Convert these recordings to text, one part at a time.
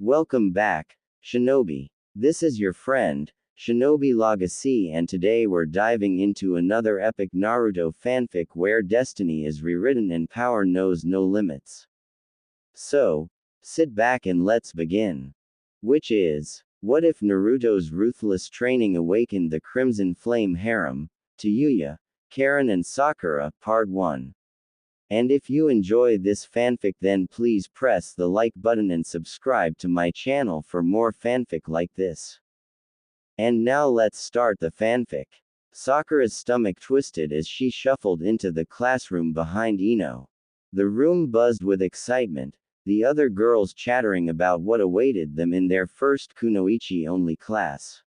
Welcome back, Shinobi. This is your friend, Shinobi Legacy, and today we're diving into another epic Naruto fanfic where destiny is rewritten and power knows no limits. So, sit back and let's begin. Which is, what if Naruto's ruthless training awakened the Crimson Flame Harem, Tayuya, Karin and Sakura, Part 1. And if you enjoy this fanfic, then please press the like button and subscribe to my channel for more fanfic like this. And now let's start the fanfic. Sakura's stomach twisted as she shuffled into the classroom behind Ino. The room buzzed with excitement, the other girls chattering about what awaited them in their first kunoichi-only class.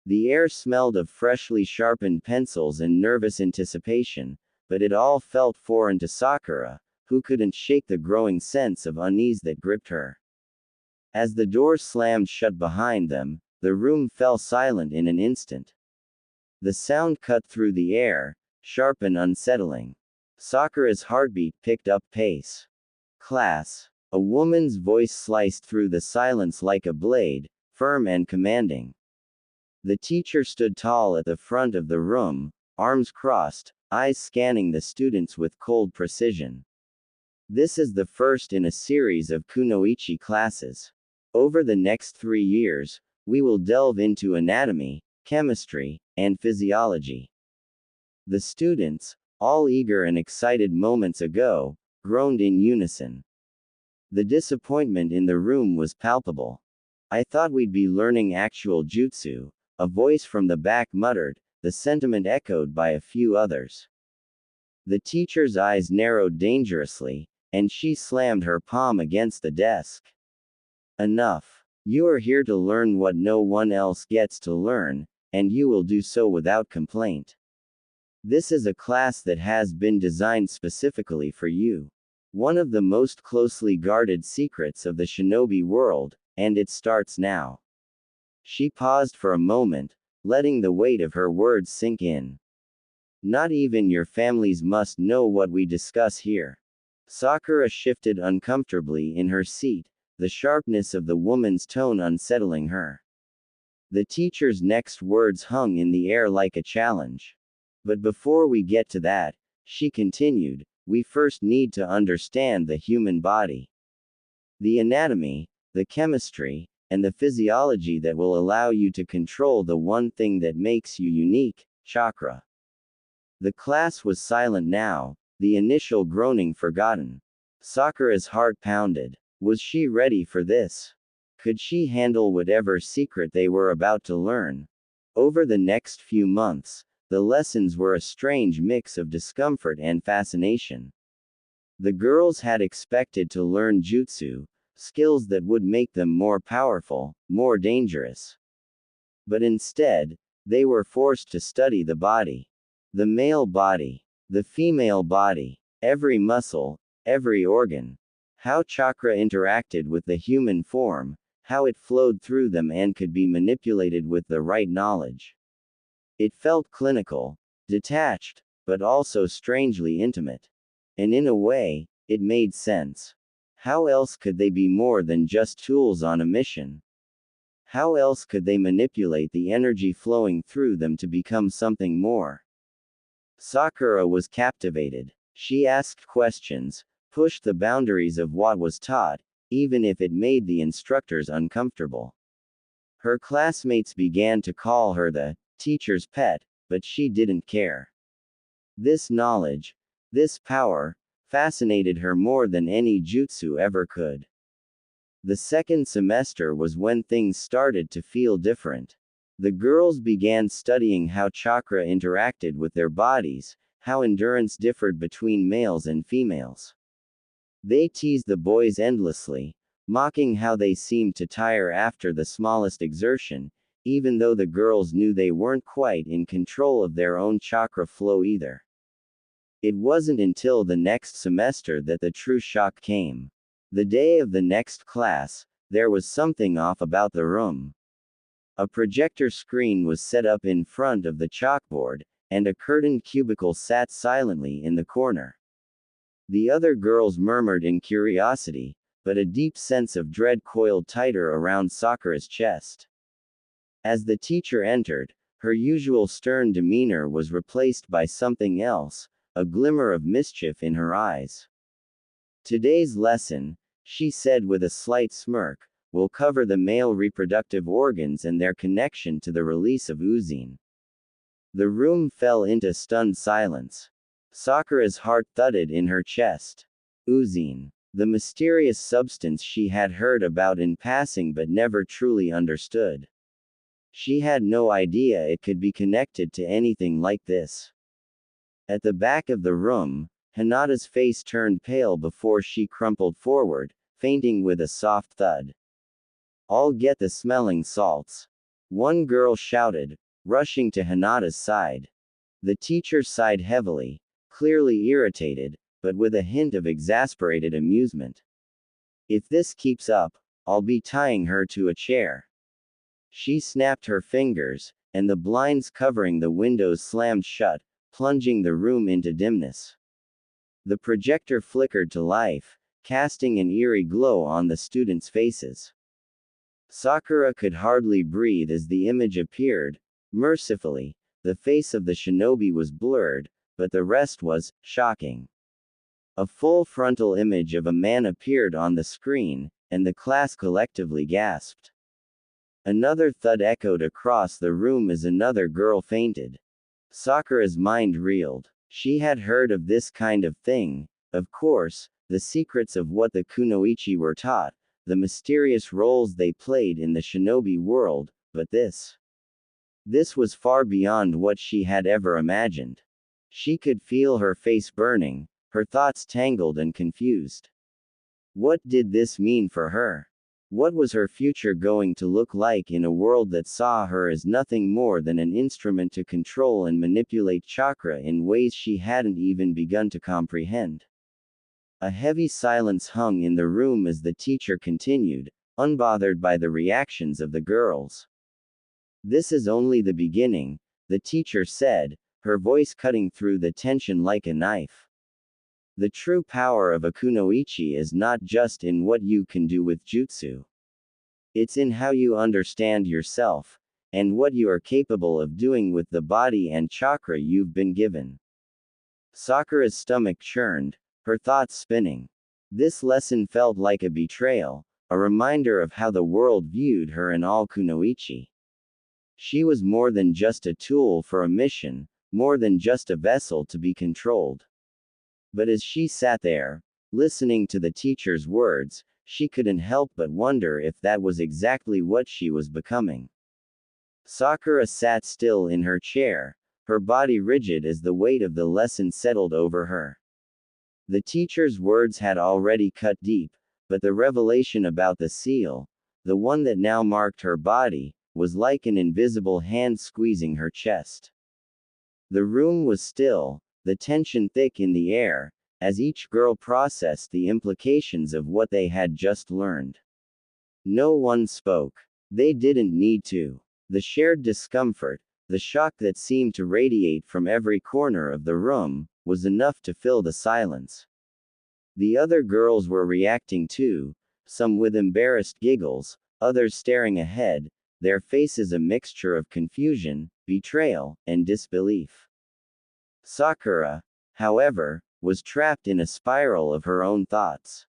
The air smelled of freshly sharpened pencils and nervous anticipation, but it all felt foreign to Sakura, who couldn't shake the growing sense of unease that gripped her. As the door slammed shut behind them, the room fell silent in an instant. The sound cut through the air, sharp and unsettling. Sakura's heartbeat picked up pace. Class. A woman's voice sliced through the silence like a blade, firm and commanding. The teacher stood tall at the front of the room, arms crossed, eyes scanning the students with cold precision. This is the first in a series of kunoichi classes. Over the next 3 years, we will delve into anatomy, chemistry, and physiology. The students, all eager and excited moments ago, groaned in unison. The disappointment in the room was palpable. "I thought we'd be learning actual jutsu," a voice from the back muttered, the sentiment echoed by a few others. The teacher's eyes narrowed dangerously, and she slammed her palm against the desk. "Enough. You are here to learn what no one else gets to learn, and you will do so without complaint. This is a class that has been designed specifically for you. One of the most closely guarded secrets of the shinobi world, and it starts now." She paused for a moment, letting the weight of her words sink in. "Not even your families must know what we discuss here." Sakura shifted uncomfortably in her seat, the sharpness of the woman's tone unsettling her. The teacher's next words hung in the air like a challenge. "But before we get to that," she continued, "we first need to understand the human body. The anatomy, the chemistry, and the physiology that will allow you to control the one thing that makes you unique, chakra." The class was silent now, the initial groaning forgotten. Sakura's heart pounded. Was she ready for this? Could she handle whatever secret they were about to learn? Over the next few months, the lessons were a strange mix of discomfort and fascination. The girls had expected to learn jutsu, skills that would make them more powerful, more dangerous. But instead, they were forced to study the body. The male body. The female body. Every muscle, every organ. How chakra interacted with the human form, how it flowed through them and could be manipulated with the right knowledge. It felt clinical, detached, but also strangely intimate. And in a way, it made sense. How else could they be more than just tools on a mission? How else could they manipulate the energy flowing through them to become something more? Sakura was captivated. She asked questions, pushed the boundaries of what was taught, even if it made the instructors uncomfortable. Her classmates began to call her the teacher's pet, but she didn't care. This knowledge, this power, fascinated her more than any jutsu ever could. The second semester was when things started to feel different. The girls began studying how chakra interacted with their bodies, how endurance differed between males and females. They teased the boys endlessly, mocking how they seemed to tire after the smallest exertion, even though the girls knew they weren't quite in control of their own chakra flow either. It wasn't until the next semester that the true shock came. The day of the next class, there was something off about the room. A projector screen was set up in front of the chalkboard, and a curtained cubicle sat silently in the corner. The other girls murmured in curiosity, but a deep sense of dread coiled tighter around Sakura's chest. As the teacher entered, her usual stern demeanor was replaced by something else, a glimmer of mischief in her eyes. Today's lesson, she said with a slight smirk, will cover the male reproductive organs and their connection to the release of oozine. The room fell into stunned silence. Sakura's heart thudded in her chest. Oozine. The mysterious substance she had heard about in passing but never truly understood. She had no idea it could be connected to anything like this. At the back of the room, Hinata's face turned pale before she crumpled forward, fainting with a soft thud. "I'll get the smelling salts," one girl shouted, rushing to Hinata's side. The teacher sighed heavily, clearly irritated, but with a hint of exasperated amusement. "If this keeps up, I'll be tying her to a chair." She snapped her fingers, and the blinds covering the windows slammed shut, plunging the room into dimness. The projector flickered to life, casting an eerie glow on the students' faces. Sakura could hardly breathe as the image appeared. Mercifully, the face of the shinobi was blurred, but the rest was shocking. A full frontal image of a man appeared on the screen, and the class collectively gasped. Another thud echoed across the room as another girl fainted. Sakura's mind reeled. She had heard of this kind of thing, of course, the secrets of what the kunoichi were taught, the mysterious roles they played in the shinobi world, but this was far beyond what she had ever imagined. She could feel her face burning, her thoughts tangled and confused. What did this mean for her? What was her future going to look like in a world that saw her as nothing more than an instrument to control and manipulate chakra in ways she hadn't even begun to comprehend? A heavy silence hung in the room as the teacher continued, unbothered by the reactions of the girls. "This is only the beginning," the teacher said, her voice cutting through the tension like a knife. "The true power of a kunoichi is not just in what you can do with jutsu. It's in how you understand yourself, and what you are capable of doing with the body and chakra you've been given." Sakura's stomach churned, her thoughts spinning. This lesson felt like a betrayal, a reminder of how the world viewed her and all kunoichi. She was more than just a tool for a mission, more than just a vessel to be controlled. But as she sat there, listening to the teacher's words, she couldn't help but wonder if that was exactly what she was becoming. Sakura sat still in her chair, her body rigid as the weight of the lesson settled over her. The teacher's words had already cut deep, but the revelation about the seal, the one that now marked her body, was like an invisible hand squeezing her chest. The room was still, the tension thick in the air, as each girl processed the implications of what they had just learned. No one spoke. They didn't need to. The shared discomfort, the shock that seemed to radiate from every corner of the room, was enough to fill the silence. The other girls were reacting too, some with embarrassed giggles, others staring ahead, their faces a mixture of confusion, betrayal, and disbelief. Sakura, however, was trapped in a spiral of her own thoughts.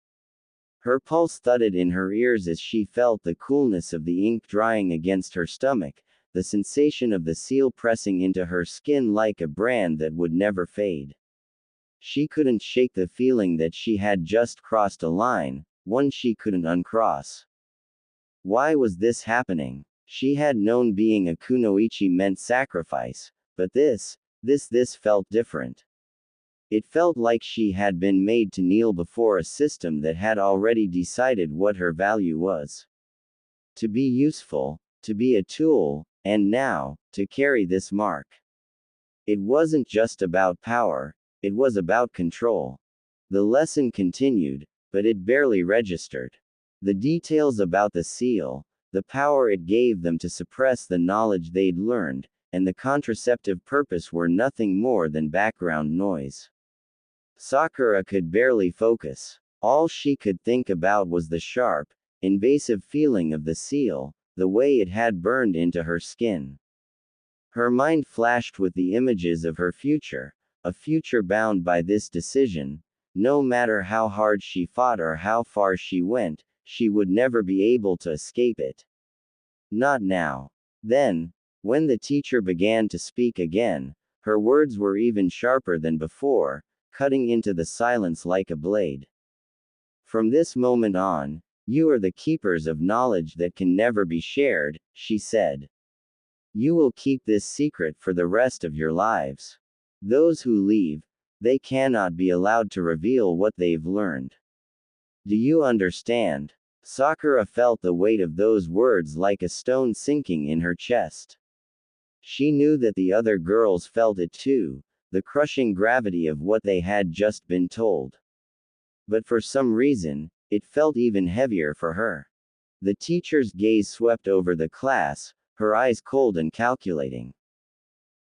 Her pulse thudded in her ears as she felt the coolness of the ink drying against her stomach, the sensation of the seal pressing into her skin like a brand that would never fade. She couldn't shake the feeling that she had just crossed a line, one she couldn't uncross. Why was this happening? She had known being a kunoichi meant sacrifice, but this felt different. It felt like she had been made to kneel before a system that had already decided what her value was. To be useful, to be a tool, and now, to carry this mark. It wasn't just about power, it was about control. The lesson continued, but it barely registered. The details about the seal, the power it gave them to suppress the knowledge they'd learned, and the contraceptive purpose were nothing more than background noise. Sakura could barely focus. All she could think about was the sharp, invasive feeling of the seal, the way it had burned into her skin. Her mind flashed with the images of her future, a future bound by this decision. No matter how hard she fought or how far she went, she would never be able to escape it. Not now. Then, when the teacher began to speak again, her words were even sharper than before, cutting into the silence like a blade. From this moment on, you are the keepers of knowledge that can never be shared, she said. You will keep this secret for the rest of your lives. Those who leave, they cannot be allowed to reveal what they've learned. Do you understand? Sakura felt the weight of those words like a stone sinking in her chest. She knew that the other girls felt it too, the crushing gravity of what they had just been told. But for some reason, it felt even heavier for her. The teacher's gaze swept over the class, her eyes cold and calculating.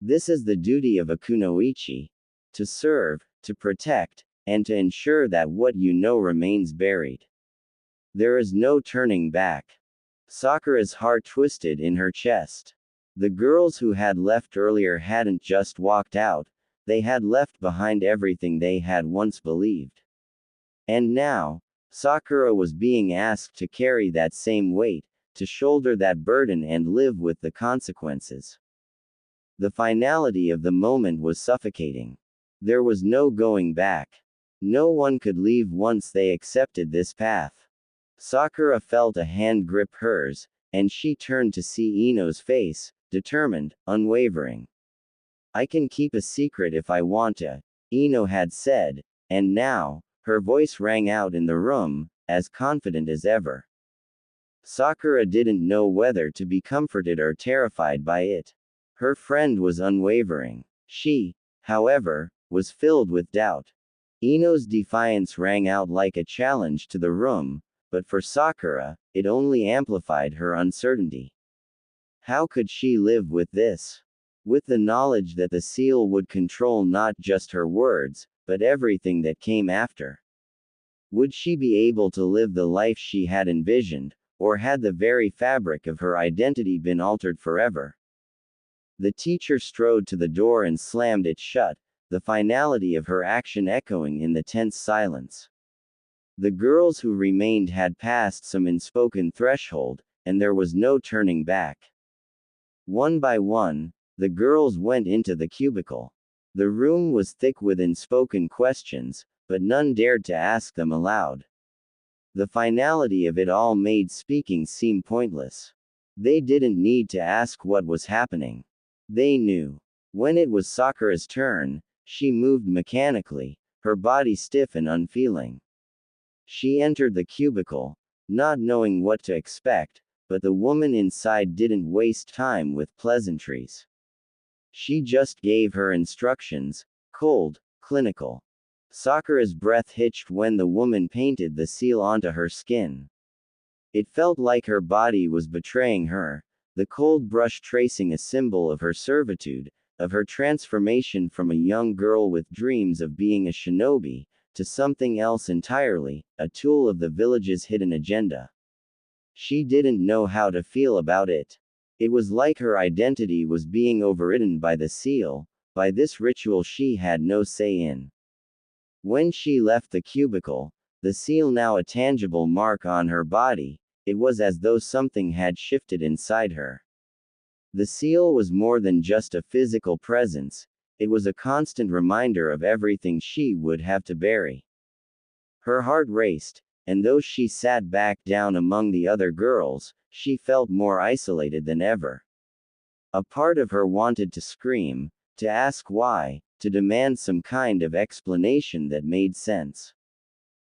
This is the duty of a kunoichi. To serve, to protect, and to ensure that what you know remains buried. There is no turning back. Sakura's heart twisted in her chest. The girls who had left earlier hadn't just walked out, they had left behind everything they had once believed. And now, Sakura was being asked to carry that same weight, to shoulder that burden and live with the consequences. The finality of the moment was suffocating. There was no going back. No one could leave once they accepted this path. Sakura felt a hand grip hers, and she turned to see Ino's face, determined, unwavering. I can keep a secret if I want to, Ino had said, and now, her voice rang out in the room, as confident as ever. Sakura didn't know whether to be comforted or terrified by it. Her friend was unwavering. She, however, was filled with doubt. Ino's defiance rang out like a challenge to the room, but for Sakura, it only amplified her uncertainty. How could she live with this? With the knowledge that the seal would control not just her words, but everything that came after. Would she be able to live the life she had envisioned, or had the very fabric of her identity been altered forever? The teacher strode to the door and slammed it shut, the finality of her action echoing in the tense silence. The girls who remained had passed some unspoken threshold, and there was no turning back. One by one, the girls went into the cubicle. The room was thick with unspoken questions, but none dared to ask them aloud. The finality of it all made speaking seem pointless. They didn't need to ask what was happening. They knew. When it was Sakura's turn, she moved mechanically, her body stiff and unfeeling. She entered the cubicle, not knowing what to expect, but the woman inside didn't waste time with pleasantries. She just gave her instructions, cold, clinical. Sakura's breath hitched when the woman painted the seal onto her skin. It felt like her body was betraying her, the cold brush tracing a symbol of her servitude, of her transformation from a young girl with dreams of being a shinobi, to something else entirely, a tool of the village's hidden agenda. She didn't know how to feel about it. It was like her identity was being overridden by the seal, by this ritual she had no say in. When she left the cubicle, the seal now a tangible mark on her body, it was as though something had shifted inside her. The seal was more than just a physical presence, it was a constant reminder of everything she would have to bury. Her heart raced, and though she sat back down among the other girls, she felt more isolated than ever. A part of her wanted to scream, to ask why, to demand some kind of explanation that made sense.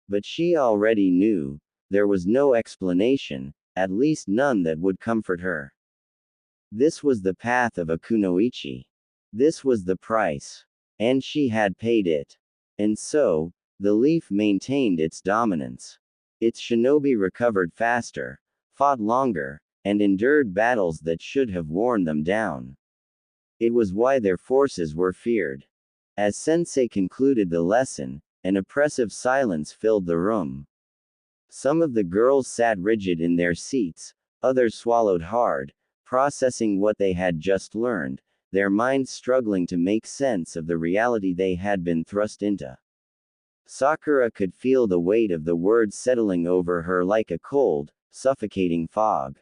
But she already knew, there was no explanation, at least none that would comfort her. This was the path of a kunoichi. This was the price. And she had paid it. And so, the leaf maintained its dominance. Its shinobi recovered faster, fought longer, and endured battles that should have worn them down. It was why their forces were feared. As Sensei concluded the lesson, An oppressive silence filled the room. Some of the girls sat rigid in their seats, others swallowed hard, processing what they had just learned, their minds struggling to make sense of the reality they had been thrust into. Sakura could feel the weight of the words settling over her like a cold, suffocating fog.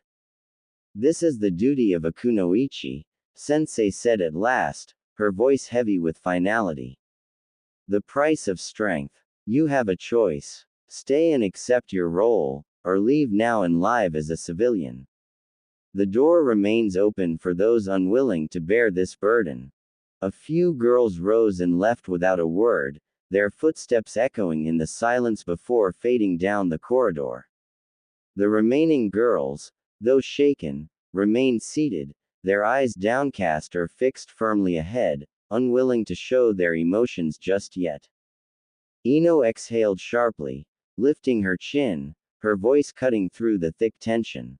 "This is the duty of a kunoichi," Sensei said at last, her voice heavy with finality. "The price of strength. You have a choice. Stay and accept your role, or leave now and live as a civilian. The door remains open for those unwilling to bear this burden." A few girls rose and left without a word, their footsteps echoing in the silence before fading down the corridor. The remaining girls, though shaken, remained seated, their eyes downcast or fixed firmly ahead, unwilling to show their emotions just yet. Ino exhaled sharply, lifting her chin, her voice cutting through the thick tension.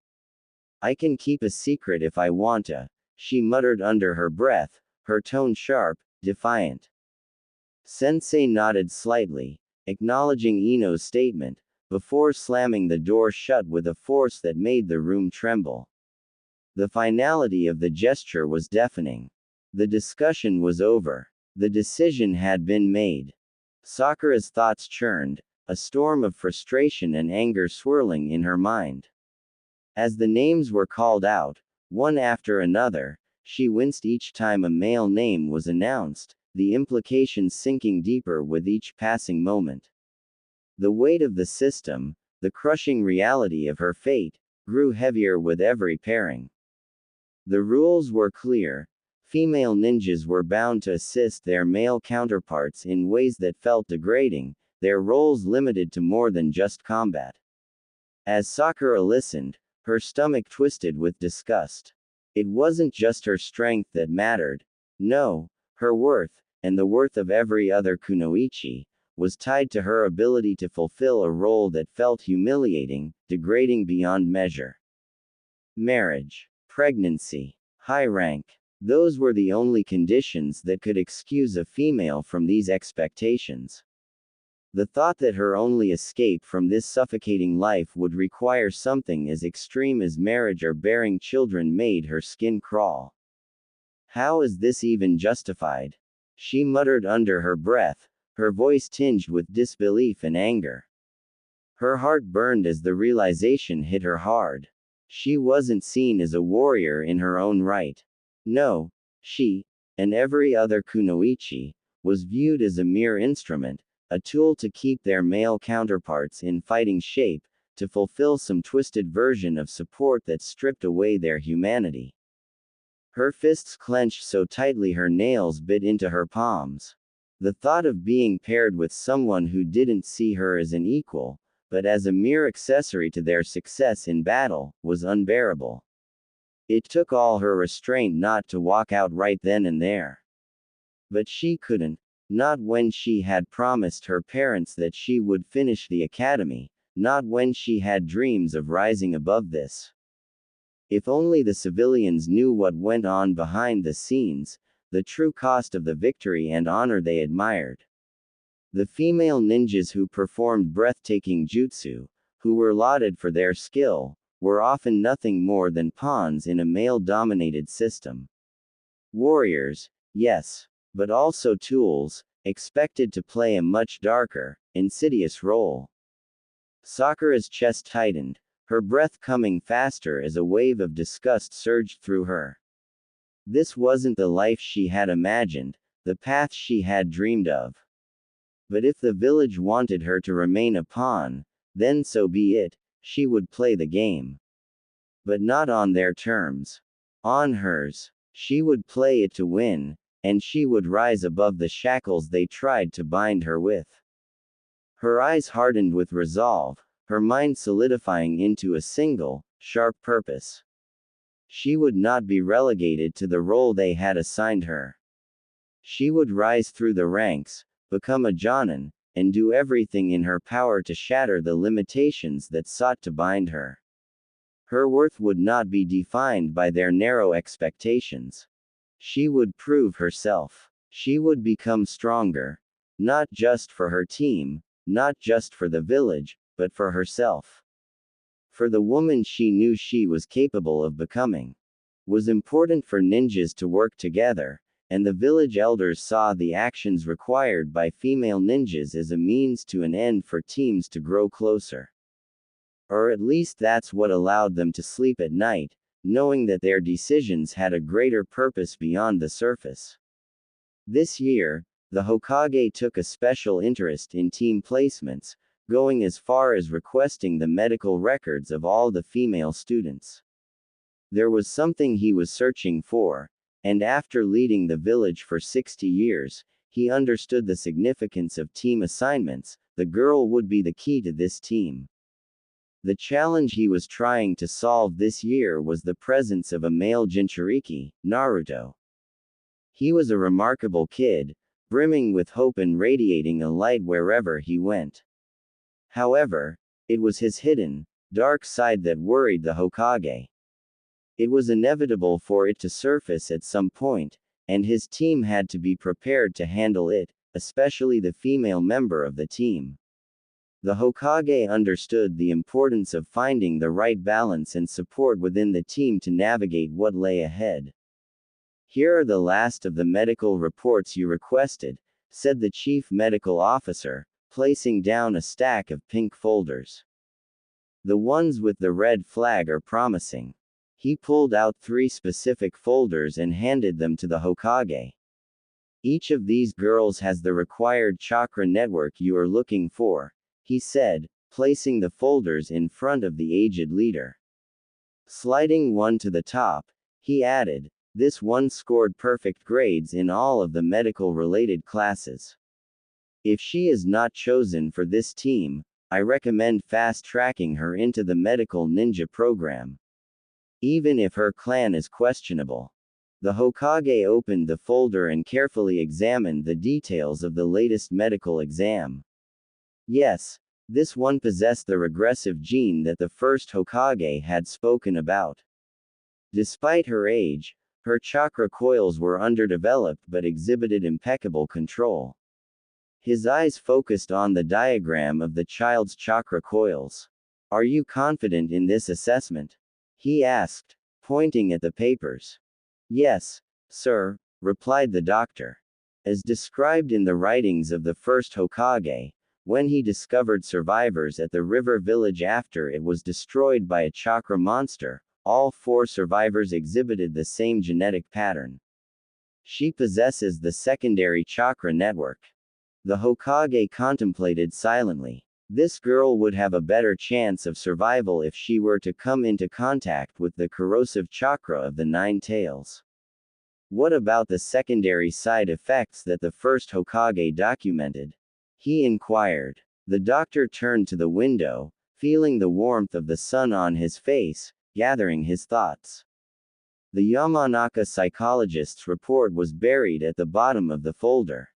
"I can keep a secret if I want to," she muttered under her breath, her tone sharp, defiant. Sensei nodded slightly, acknowledging Ino's statement, before slamming the door shut with a force that made the room tremble. The finality of the gesture was deafening. The discussion was over. The decision had been made. Sakura's thoughts churned, a storm of frustration and anger swirling in her mind. As the names were called out, one after another, she winced each time a male name was announced, the implications sinking deeper with each passing moment. The weight of the system, the crushing reality of her fate, grew heavier with every pairing. The rules were clear. Female ninjas were bound to assist their male counterparts in ways that felt degrading, their roles limited to more than just combat. As Sakura listened, her stomach twisted with disgust. It wasn't just her strength that mattered. No, her worth, and the worth of every other kunoichi, was tied to her ability to fulfill a role that felt humiliating, degrading beyond measure. Marriage, pregnancy, high rank. Those were the only conditions that could excuse a female from these expectations. The thought that her only escape from this suffocating life would require something as extreme as marriage or bearing children made her skin crawl. How is this even justified? She muttered under her breath, her voice tinged with disbelief and anger. Her heart burned as the realization hit her hard. She wasn't seen as a warrior in her own right. No, she, and every other kunoichi, was viewed as a mere instrument, a tool to keep their male counterparts in fighting shape, to fulfill some twisted version of support that stripped away their humanity. Her fists clenched so tightly her nails bit into her palms. The thought of being paired with someone who didn't see her as an equal, but as a mere accessory to their success in battle, was unbearable. It took all her restraint not to walk out right then and there. But she couldn't. Not when she had promised her parents that she would finish the academy, not when she had dreams of rising above this. If only the civilians knew what went on behind the scenes, the true cost of the victory and honor they admired. The female ninjas who performed breathtaking jutsu, who were lauded for their skill, were often nothing more than pawns in a male-dominated system. Warriors, yes, but also tools, expected to play a much darker, insidious role. Sakura's chest tightened, her breath coming faster as a wave of disgust surged through her. This wasn't the life she had imagined, the path she had dreamed of. But if the village wanted her to remain a pawn, then so be it, she would play the game. But not on their terms. On hers. She would play it to win, and she would rise above the shackles they tried to bind her with. Her eyes hardened with resolve, her mind solidifying into a single, sharp purpose. She would not be relegated to the role they had assigned her. She would rise through the ranks, become a Jonin, and do everything in her power to shatter the limitations that sought to bind her. Her worth would not be defined by their narrow expectations. She would prove herself. She would become stronger, Not just for her team, not just for the village, but for herself. For the woman she knew she was capable of becoming. Was important for ninjas to work together, and the village elders saw the actions required by female ninjas as a means to an end for teams to grow closer. Or at least that's what allowed them to sleep at night, knowing that their decisions had a greater purpose beyond the surface. This year, the Hokage took a special interest in team placements, going as far as requesting the medical records of all the female students. There was something he was searching for, and after leading the village for 60 years, he understood the significance of team assignments. The girl would be the key to this team. The challenge he was trying to solve this year was the presence of a male Jinchuriki, Naruto. He was a remarkable kid, brimming with hope and radiating a light wherever he went. However, it was his hidden, dark side that worried the Hokage. It was inevitable for it to surface at some point, and his team had to be prepared to handle it, especially the female member of the team. The Hokage understood the importance of finding the right balance and support within the team to navigate what lay ahead. "Here are the last of the medical reports you requested," said the chief medical officer, placing down a stack of pink folders. "The ones with the red flag are promising." He pulled out 3 specific folders and handed them to the Hokage. "Each of these girls has the required chakra network you are looking for," he said, placing the folders in front of the aged leader. Sliding one to the top, he added, "This one scored perfect grades in all of the medical-related classes. If she is not chosen for this team, I recommend fast-tracking her into the medical ninja program. Even if her clan is questionable." The Hokage opened the folder and carefully examined the details of the latest medical exam. Yes, this one possessed the regressive gene that the first Hokage had spoken about. Despite her age, her chakra coils were underdeveloped but exhibited impeccable control. His eyes focused on the diagram of the child's chakra coils. "Are you confident in this assessment?" he asked, pointing at the papers. "Yes, sir," replied the doctor. As described in the writings of the first Hokage, when he discovered survivors at the river village after it was destroyed by a chakra monster, all 4 survivors exhibited the same genetic pattern. She possesses the secondary chakra network. The Hokage contemplated silently. This girl would have a better chance of survival if she were to come into contact with the corrosive chakra of the 9 tails. What about the secondary side effects that the first Hokage documented? He inquired. The doctor turned to the window, feeling the warmth of the sun on his face, gathering his thoughts. The Yamanaka psychologist's report was buried at the bottom of the folder.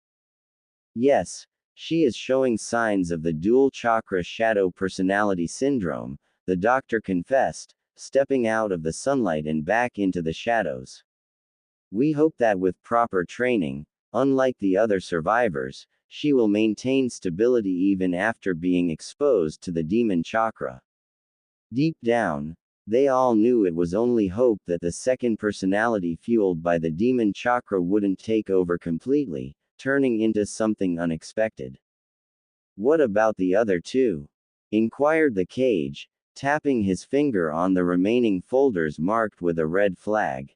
"Yes, she is showing signs of the dual chakra shadow personality syndrome," the doctor confessed, stepping out of the sunlight and back into the shadows. "We hope that with proper training, unlike the other survivors, she will maintain stability even after being exposed to the demon chakra." Deep down, they all knew it was only hope that the second personality fueled by the demon chakra wouldn't take over completely, turning into something unexpected. "What about the other 2? Inquired the Cage, tapping his finger on the remaining folders marked with a red flag.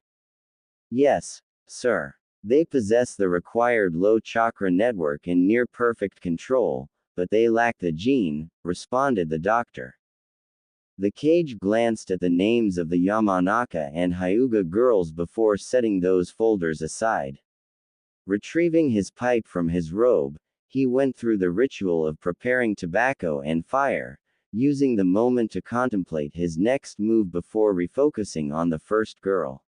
"Yes, sir. They possess the required low chakra network and near perfect control, but they lack the gene," responded the doctor. The Cage glanced at the names of the Yamanaka and Hyuga girls before setting those folders aside. Retrieving his pipe from his robe, he went through the ritual of preparing tobacco and fire, using the moment to contemplate his next move before refocusing on the first girl.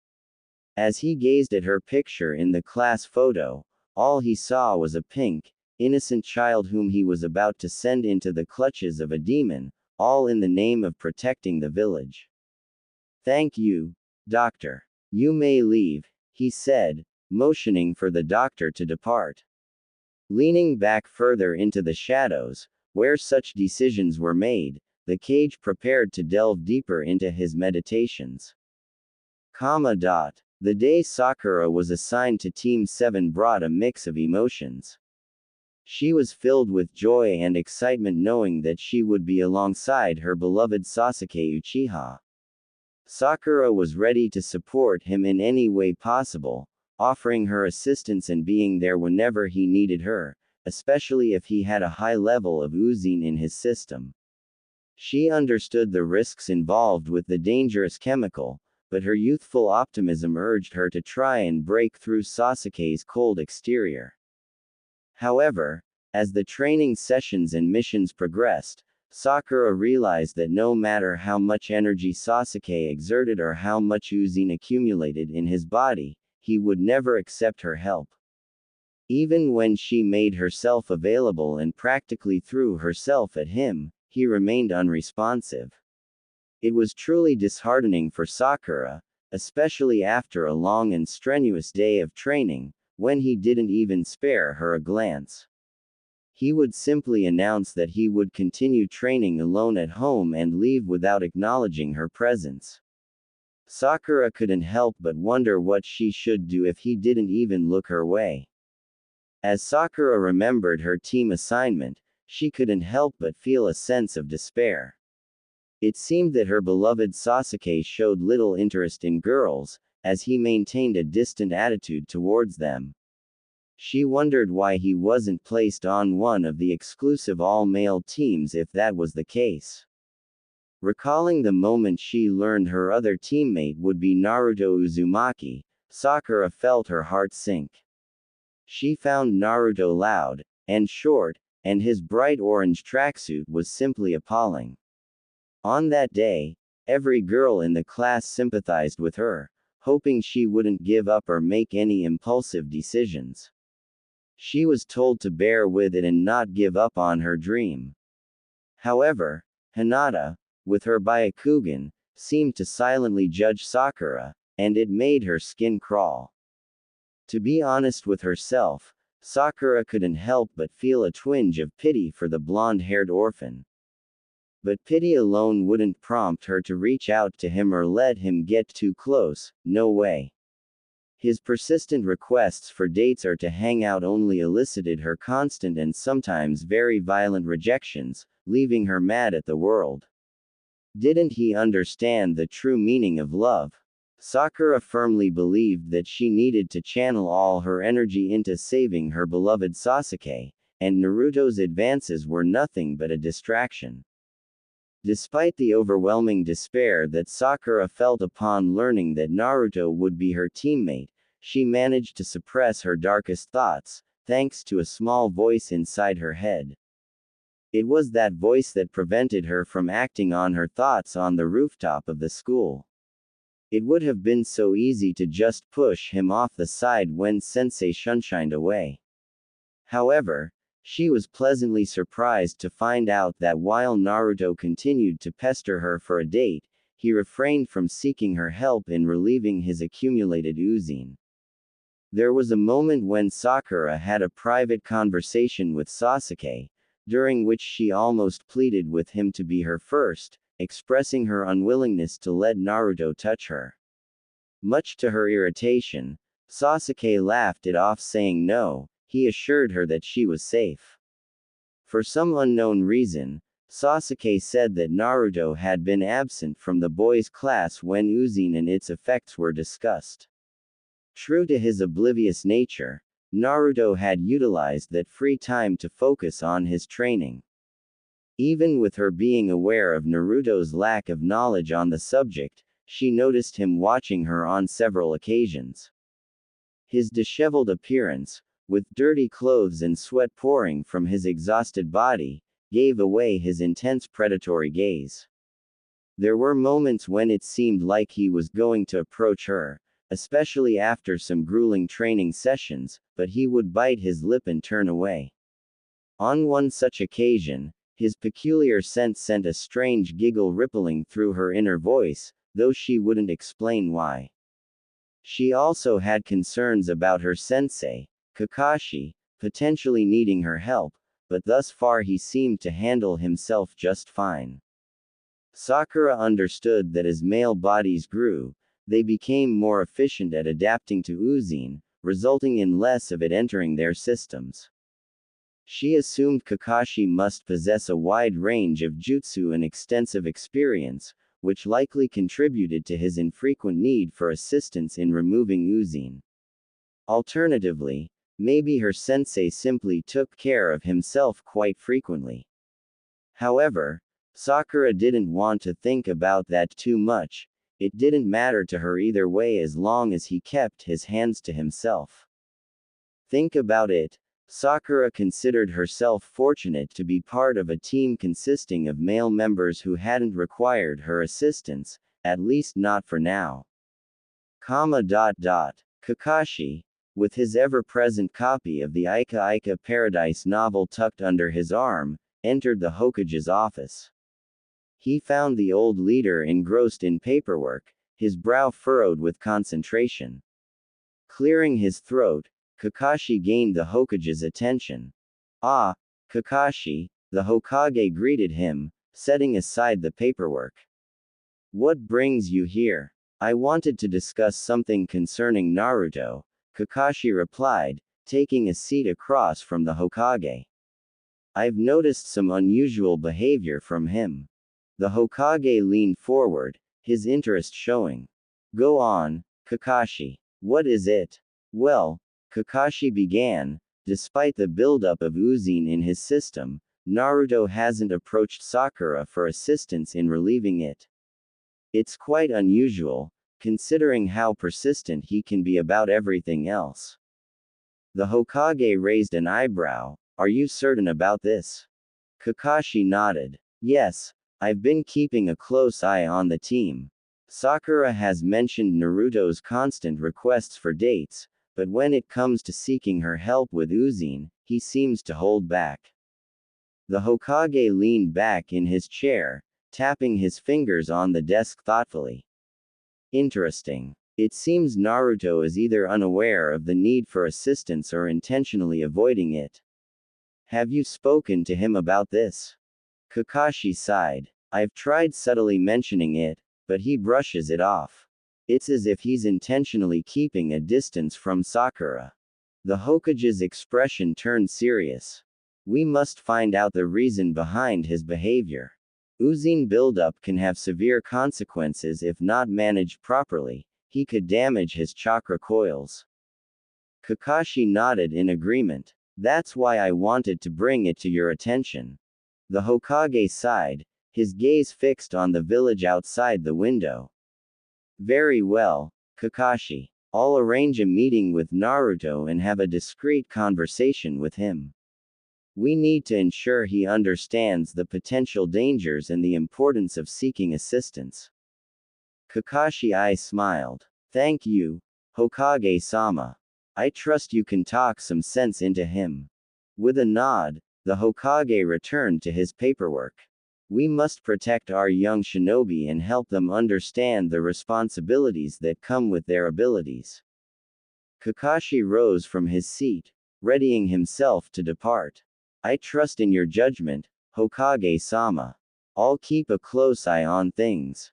As he gazed at her picture in the class photo, all he saw was a pink, innocent child whom he was about to send into the clutches of a demon, all in the name of protecting the village. "Thank you, doctor. You may leave," he said, motioning for the doctor to depart. Leaning back further into the shadows, where such decisions were made, the Cage prepared to delve deeper into his meditations. The day Sakura was assigned to Team 7 brought a mix of emotions. She was filled with joy and excitement knowing that she would be alongside her beloved Sasuke Uchiha. Sakura was ready to support him in any way possible, offering her assistance and being there whenever he needed her, especially if he had a high level of Uzine in his system. She understood the risks involved with the dangerous chemical, but her youthful optimism urged her to try and break through Sasuke's cold exterior. However, as the training sessions and missions progressed, Sakura realized that no matter how much energy Sasuke exerted or how much Uzine accumulated in his body, he would never accept her help. Even when she made herself available and practically threw herself at him, he remained unresponsive. It was truly disheartening for Sakura, especially after a long and strenuous day of training, when he didn't even spare her a glance. He would simply announce that he would continue training alone at home and leave without acknowledging her presence. Sakura couldn't help but wonder what she should do if he didn't even look her way. As Sakura remembered her team assignment, she couldn't help but feel a sense of despair. It seemed that her beloved Sasuke showed little interest in girls, as he maintained a distant attitude towards them. She wondered why he wasn't placed on one of the exclusive all-male teams if that was the case. Recalling the moment she learned her other teammate would be Naruto Uzumaki, Sakura felt her heart sink. She found Naruto loud and short, and his bright orange tracksuit was simply appalling. On that day, every girl in the class sympathized with her, hoping she wouldn't give up or make any impulsive decisions. She was told to bear with it and not give up on her dream. However, Hinata, with her Byakugan, seemed to silently judge Sakura, and it made her skin crawl. To be honest with herself, Sakura couldn't help but feel a twinge of pity for the blonde-haired orphan. But pity alone wouldn't prompt her to reach out to him or let him get too close, no way. His persistent requests for dates or to hang out only elicited her constant and sometimes very violent rejections, leaving her mad at the world. Didn't he understand the true meaning of love? Sakura firmly believed that she needed to channel all her energy into saving her beloved Sasuke, and Naruto's advances were nothing but a distraction. Despite the overwhelming despair that Sakura felt upon learning that Naruto would be her teammate, she managed to suppress her darkest thoughts, thanks to a small voice inside her head. It was that voice that prevented her from acting on her thoughts on the rooftop of the school. It would have been so easy to just push him off the side when Sensei shunshined away. However, she was pleasantly surprised to find out that while Naruto continued to pester her for a date, he refrained from seeking her help in relieving his accumulated Uzine. There was a moment when Sakura had a private conversation with Sasuke, during which she almost pleaded with him to be her first, expressing her unwillingness to let Naruto touch her. Much to her irritation, Sasuke laughed it off saying no. He assured her that she was safe. For some unknown reason, Sasuke said that Naruto had been absent from the boys' class when Uzine and its effects were discussed. True to his oblivious nature, Naruto had utilized that free time to focus on his training. Even with her being aware of Naruto's lack of knowledge on the subject, she noticed him watching her on several occasions. His disheveled appearance, with dirty clothes and sweat pouring from his exhausted body, gave away his intense predatory gaze. There were moments when it seemed like he was going to approach her, especially after some grueling training sessions, but he would bite his lip and turn away. On one such occasion, his peculiar scent sent a strange giggle rippling through her inner voice, though she wouldn't explain why. She also had concerns about her sensei, Kakashi, potentially needing her help, but thus far he seemed to handle himself just fine. Sakura understood that as male bodies grew, they became more efficient at adapting to Uzine, resulting in less of it entering their systems. She assumed Kakashi must possess a wide range of jutsu and extensive experience, which likely contributed to his infrequent need for assistance in removing Uzine. Alternatively, maybe her sensei simply took care of himself quite frequently. However, Sakura didn't want to think about that too much. It didn't matter to her either way as long as he kept his hands to himself. Think about it. Sakura considered herself fortunate to be part of a team consisting of male members who hadn't required her assistance, at least not for now. Kakashi, with his ever-present copy of the Aika Aika Paradise novel tucked under his arm, entered the Hokage's office. He found the old leader engrossed in paperwork, his brow furrowed with concentration. Clearing his throat, Kakashi gained the Hokage's attention. "Ah, Kakashi," the Hokage greeted him, setting aside the paperwork. "What brings you here?" "I wanted to discuss something concerning Naruto," Kakashi replied, taking a seat across from the Hokage. "I've noticed some unusual behavior from him." The Hokage leaned forward, his interest showing. "Go on, Kakashi. What is it?" "Well," Kakashi began, despite the buildup of Uzine in his system, Naruto hasn't approached Sakura for assistance in relieving it. It's quite unusual, considering how persistent he can be about everything else. The Hokage raised an eyebrow. "Are you certain about this?" Kakashi nodded. "Yes, I've been keeping a close eye on the team. Sakura has mentioned Naruto's constant requests for dates, but when it comes to seeking her help with Uzine, he seems to hold back." The Hokage leaned back in his chair, tapping his fingers on the desk thoughtfully. "Interesting. It seems Naruto is either unaware of the need for assistance or intentionally avoiding it. Have you spoken to him about this?" Kakashi sighed. "I've tried subtly mentioning it, but he brushes it off. It's as if he's intentionally keeping a distance from Sakura." The Hokage's expression turned serious. "We must find out the reason behind his behavior. Uzine buildup can have severe consequences if not managed properly. He could damage his chakra coils." Kakashi nodded in agreement. "That's why I wanted to bring it to your attention." The Hokage sighed, his gaze fixed on the village outside the window. "Very well, Kakashi. I'll arrange a meeting with Naruto and have a discreet conversation with him. We need to ensure he understands the potential dangers and the importance of seeking assistance." Kakashi smiled. "Thank you, Hokage-sama. I trust you can talk some sense into him." With a nod, the Hokage returned to his paperwork. "We must protect our young shinobi and help them understand the responsibilities that come with their abilities." Kakashi rose from his seat, readying himself to depart. "I trust in your judgment, Hokage-sama. I'll keep a close eye on things."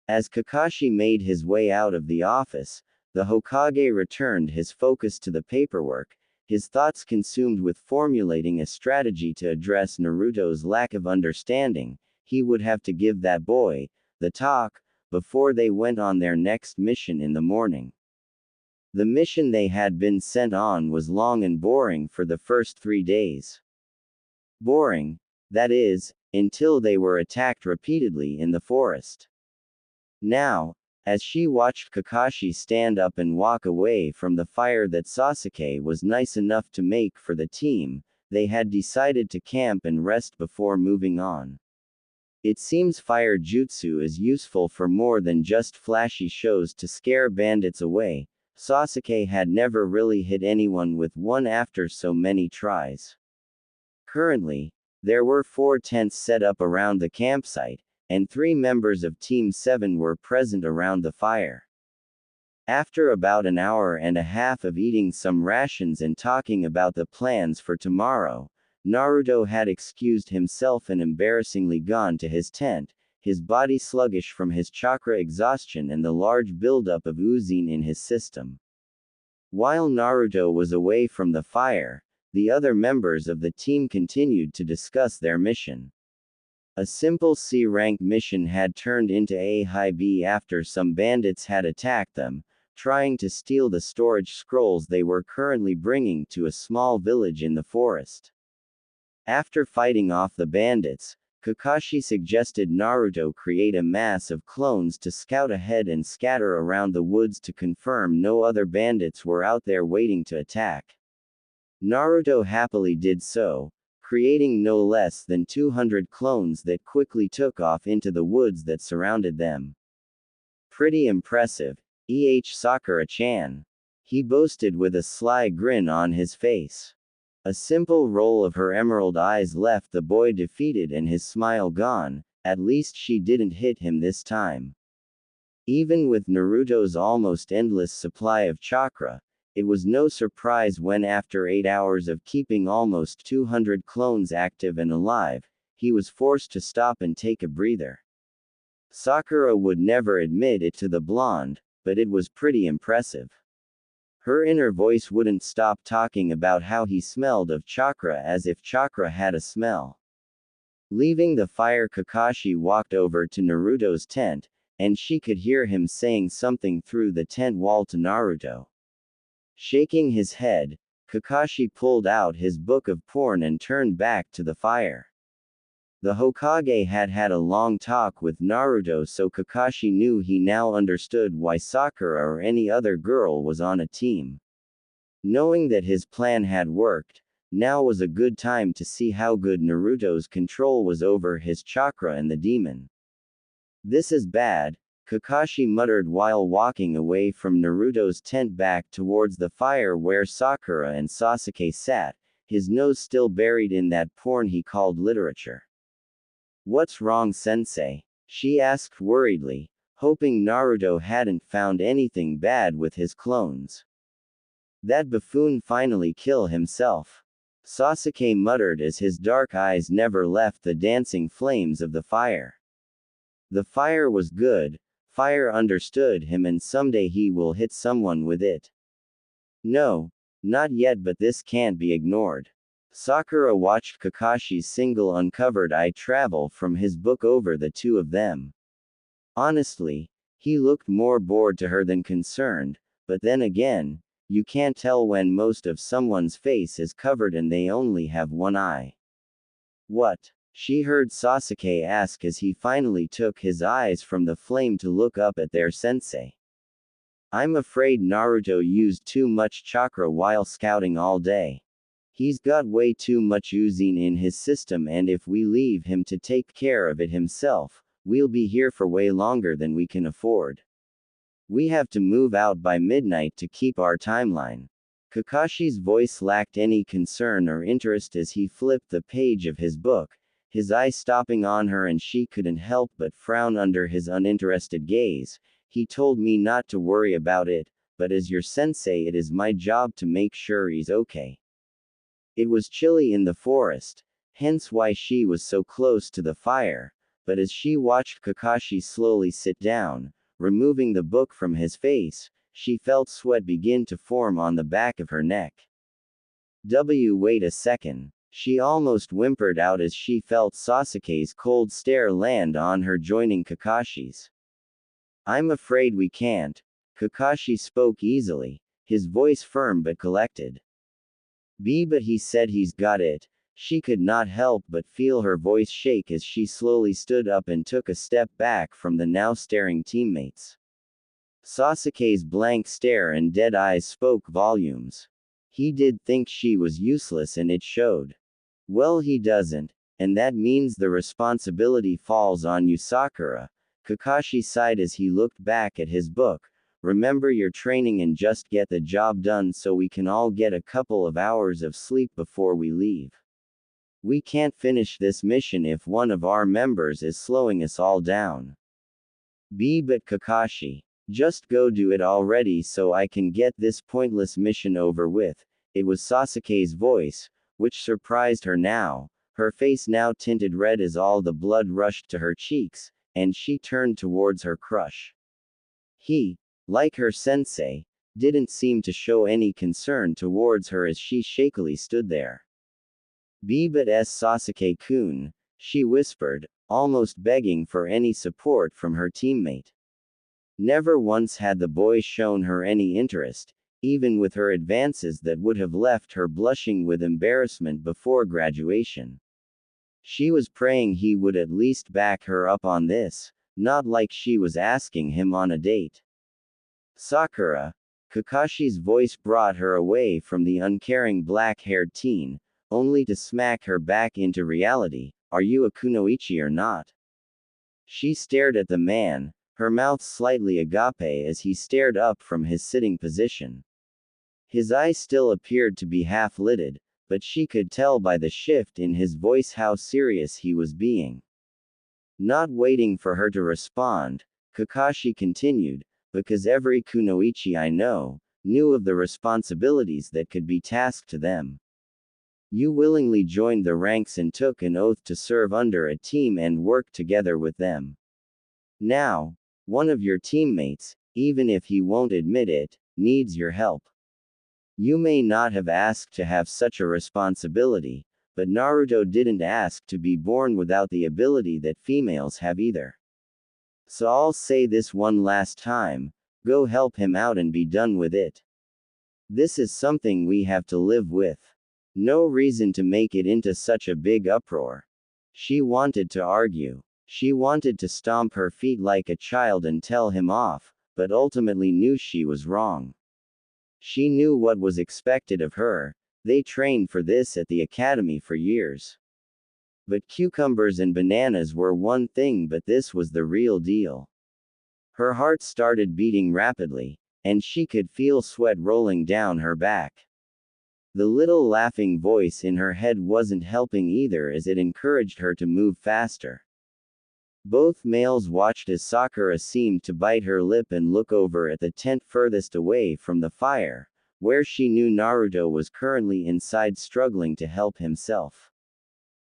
As Kakashi made his way out of the office, the Hokage returned his focus to the paperwork, his thoughts consumed with formulating a strategy to address Naruto's lack of understanding. He would have to give that boy the talk before they went on their next mission in the morning. The mission they had been sent on was long and boring for the first 3 days. Boring, that is, until they were attacked repeatedly in the forest. Now, as she watched Kakashi stand up and walk away from the fire that Sasuke was nice enough to make for the team, they had decided to camp and rest before moving on. It seems fire jutsu is useful for more than just flashy shows to scare bandits away. Sasuke had never really hit anyone with one after so many tries. Currently, there were 4 tents set up around the campsite, and 3 members of Team 7 were present around the fire. After about an hour and a half of eating some rations and talking about the plans for tomorrow, Naruto had excused himself and embarrassingly gone to his tent, his body sluggish from his chakra exhaustion and the large buildup of oozing in his system. While Naruto was away from the fire, the other members of the team continued to discuss their mission. A simple C-rank mission had turned into a high B after some bandits had attacked them, trying to steal the storage scrolls they were currently bringing to a small village in the forest. After fighting off the bandits, Kakashi suggested Naruto create a mass of clones to scout ahead and scatter around the woods to confirm no other bandits were out there waiting to attack. Naruto happily did so, creating no less than 200 clones that quickly took off into the woods that surrounded them. Pretty impressive, Sakura-chan. He boasted with a sly grin on his face. A simple roll of her emerald eyes left the boy defeated and his smile gone. At least she didn't hit him this time. Even with Naruto's almost endless supply of chakra, it was no surprise when after 8 hours of keeping almost 200 clones active and alive, he was forced to stop and take a breather. Sakura would never admit it to the blonde, but it was pretty impressive. Her inner voice wouldn't stop talking about how he smelled of chakra as if chakra had a smell. Leaving the fire, Kakashi walked over to Naruto's tent, and she could hear him saying something through the tent wall to Naruto. Shaking his head, Kakashi pulled out his book of porn and turned back to the fire. The Hokage had had a long talk with Naruto, so Kakashi knew he now understood why Sakura or any other girl was on a team. Knowing that his plan had worked, now was a good time to see how good Naruto's control was over his chakra and the demon. This is bad, Kakashi muttered while walking away from Naruto's tent back towards the fire where Sakura and Sasuke sat, his nose still buried in that porn he called literature. "What's wrong, sensei?" she asked worriedly, hoping Naruto hadn't found anything bad with his clones. "That buffoon finally kill himself," Sasuke muttered as his dark eyes never left the dancing flames of the fire. The fire was good, fire understood him, and someday he will hit someone with it. No, not yet, but this can't be ignored. Sakura watched Kakashi's single uncovered eye travel from his book over the two of them. Honestly, he looked more bored to her than concerned, but then again, you can't tell when most of someone's face is covered and they only have one eye. "What?" she heard Sasuke ask as he finally took his eyes from the flame to look up at their sensei. "I'm afraid Naruto used too much chakra while scouting all day. He's got way too much oozing in his system, and if we leave him to take care of it himself, we'll be here for way longer than we can afford. We have to move out by midnight to keep our timeline." Kakashi's voice lacked any concern or interest as he flipped the page of his book, his eye stopping on her, and she couldn't help but frown under his uninterested gaze. "He told me not to worry about it, but as your sensei it is my job to make sure he's okay." It was chilly in the forest, hence why she was so close to the fire, but as she watched Kakashi slowly sit down, removing the book from his face, she felt sweat begin to form on the back of her neck. Wait a second. She almost whimpered out as she felt Sasuke's cold stare land on her, joining Kakashi's. "I'm afraid we can't." Kakashi spoke easily, his voice firm but collected. But he said he's got it." She could not help but feel her voice shake as she slowly stood up and took a step back from the now staring teammates. Sasuke's blank stare and dead eyes spoke volumes. He did think she was useless, and it showed. "Well, he doesn't, and that means the responsibility falls on you, Sakura." Kakashi sighed as he looked back at his book. "Remember your training and just get the job done so we can all get a couple of hours of sleep before we leave. We can't finish this mission if one of our members is slowing us all down." But Kakashi, Just go do it already so I can get this pointless mission over with. It was Sasuke's voice, which surprised her now. Her face now tinted red as all the blood rushed to her cheeks, and she turned towards her crush. He, like her sensei, didn't seem to show any concern towards her as she shakily stood there. But Sasuke-kun, she whispered, almost begging for any support from her teammate. Never once had the boy shown her any interest, even with her advances that would have left her blushing with embarrassment before graduation. She was praying he would at least back her up on this, not like she was asking him on a date. Sakura, Kakashi's voice brought her away from the uncaring black-haired teen, only to smack her back into reality. Are you a kunoichi or not? She stared at the man, her mouth slightly agape as he stared up from his sitting position. His eyes still appeared to be half-lidded, but she could tell by the shift in his voice how serious he was being. Not waiting for her to respond, Kakashi continued, because every kunoichi I know, knew of the responsibilities that could be tasked to them. You willingly joined the ranks and took an oath to serve under a team and work together with them. Now, one of your teammates, even if he won't admit it, needs your help. You may not have asked to have such a responsibility, but Naruto didn't ask to be born without the ability that females have either. So I'll say this one last time, go help him out and be done with it. This is something we have to live with. No reason to make it into such a big uproar. She wanted to argue. She wanted to stomp her feet like a child and tell him off, but ultimately knew she was wrong. She knew what was expected of her. They trained for this at the academy for years. But cucumbers and bananas were one thing, but this was the real deal. Her heart started beating rapidly, and she could feel sweat rolling down her back. The little laughing voice in her head wasn't helping either as it encouraged her to move faster. Both males watched as Sakura seemed to bite her lip and look over at the tent furthest away from the fire, where she knew Naruto was currently inside struggling to help himself.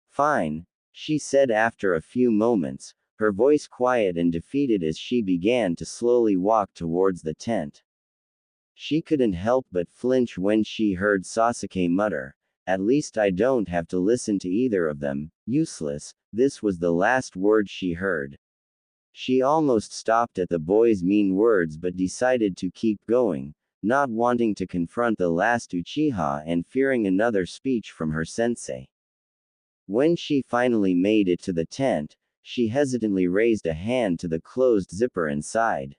Fine, she said after a few moments, her voice quiet and defeated as she began to slowly walk towards the tent. She couldn't help but flinch when she heard Sasuke mutter, "At least I don't have to listen to either of them, useless." This was the last word she heard. She almost stopped at the boy's mean words but decided to keep going, not wanting to confront the last Uchiha and fearing another speech from her sensei. When she finally made it to the tent, she hesitantly raised a hand to the closed zipper inside.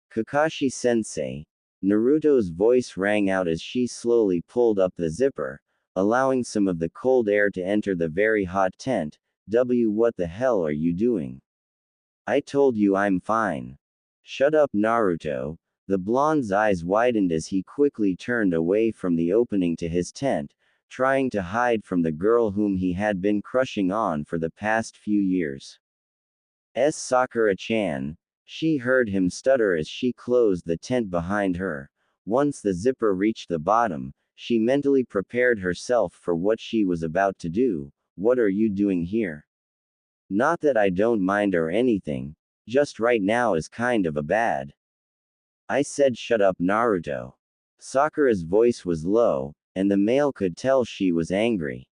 "Kakashi-sensei," Naruto's voice rang out as she slowly pulled up the zipper, allowing some of the cold air to enter the very hot tent. What the hell are you doing? I told you I'm fine. Shut up, Naruto." The blonde's eyes widened as he quickly turned away from the opening to his tent, trying to hide from the girl whom he had been crushing on for the past few years. Sakura-chan, she heard him stutter as she closed the tent behind her. Once the zipper reached the bottom, she mentally prepared herself for what she was about to do. What are you doing here? Not that I don't mind or anything, just right now is kind of a bad. I said shut up, Naruto. Sakura's voice was low, and the male could tell she was angry.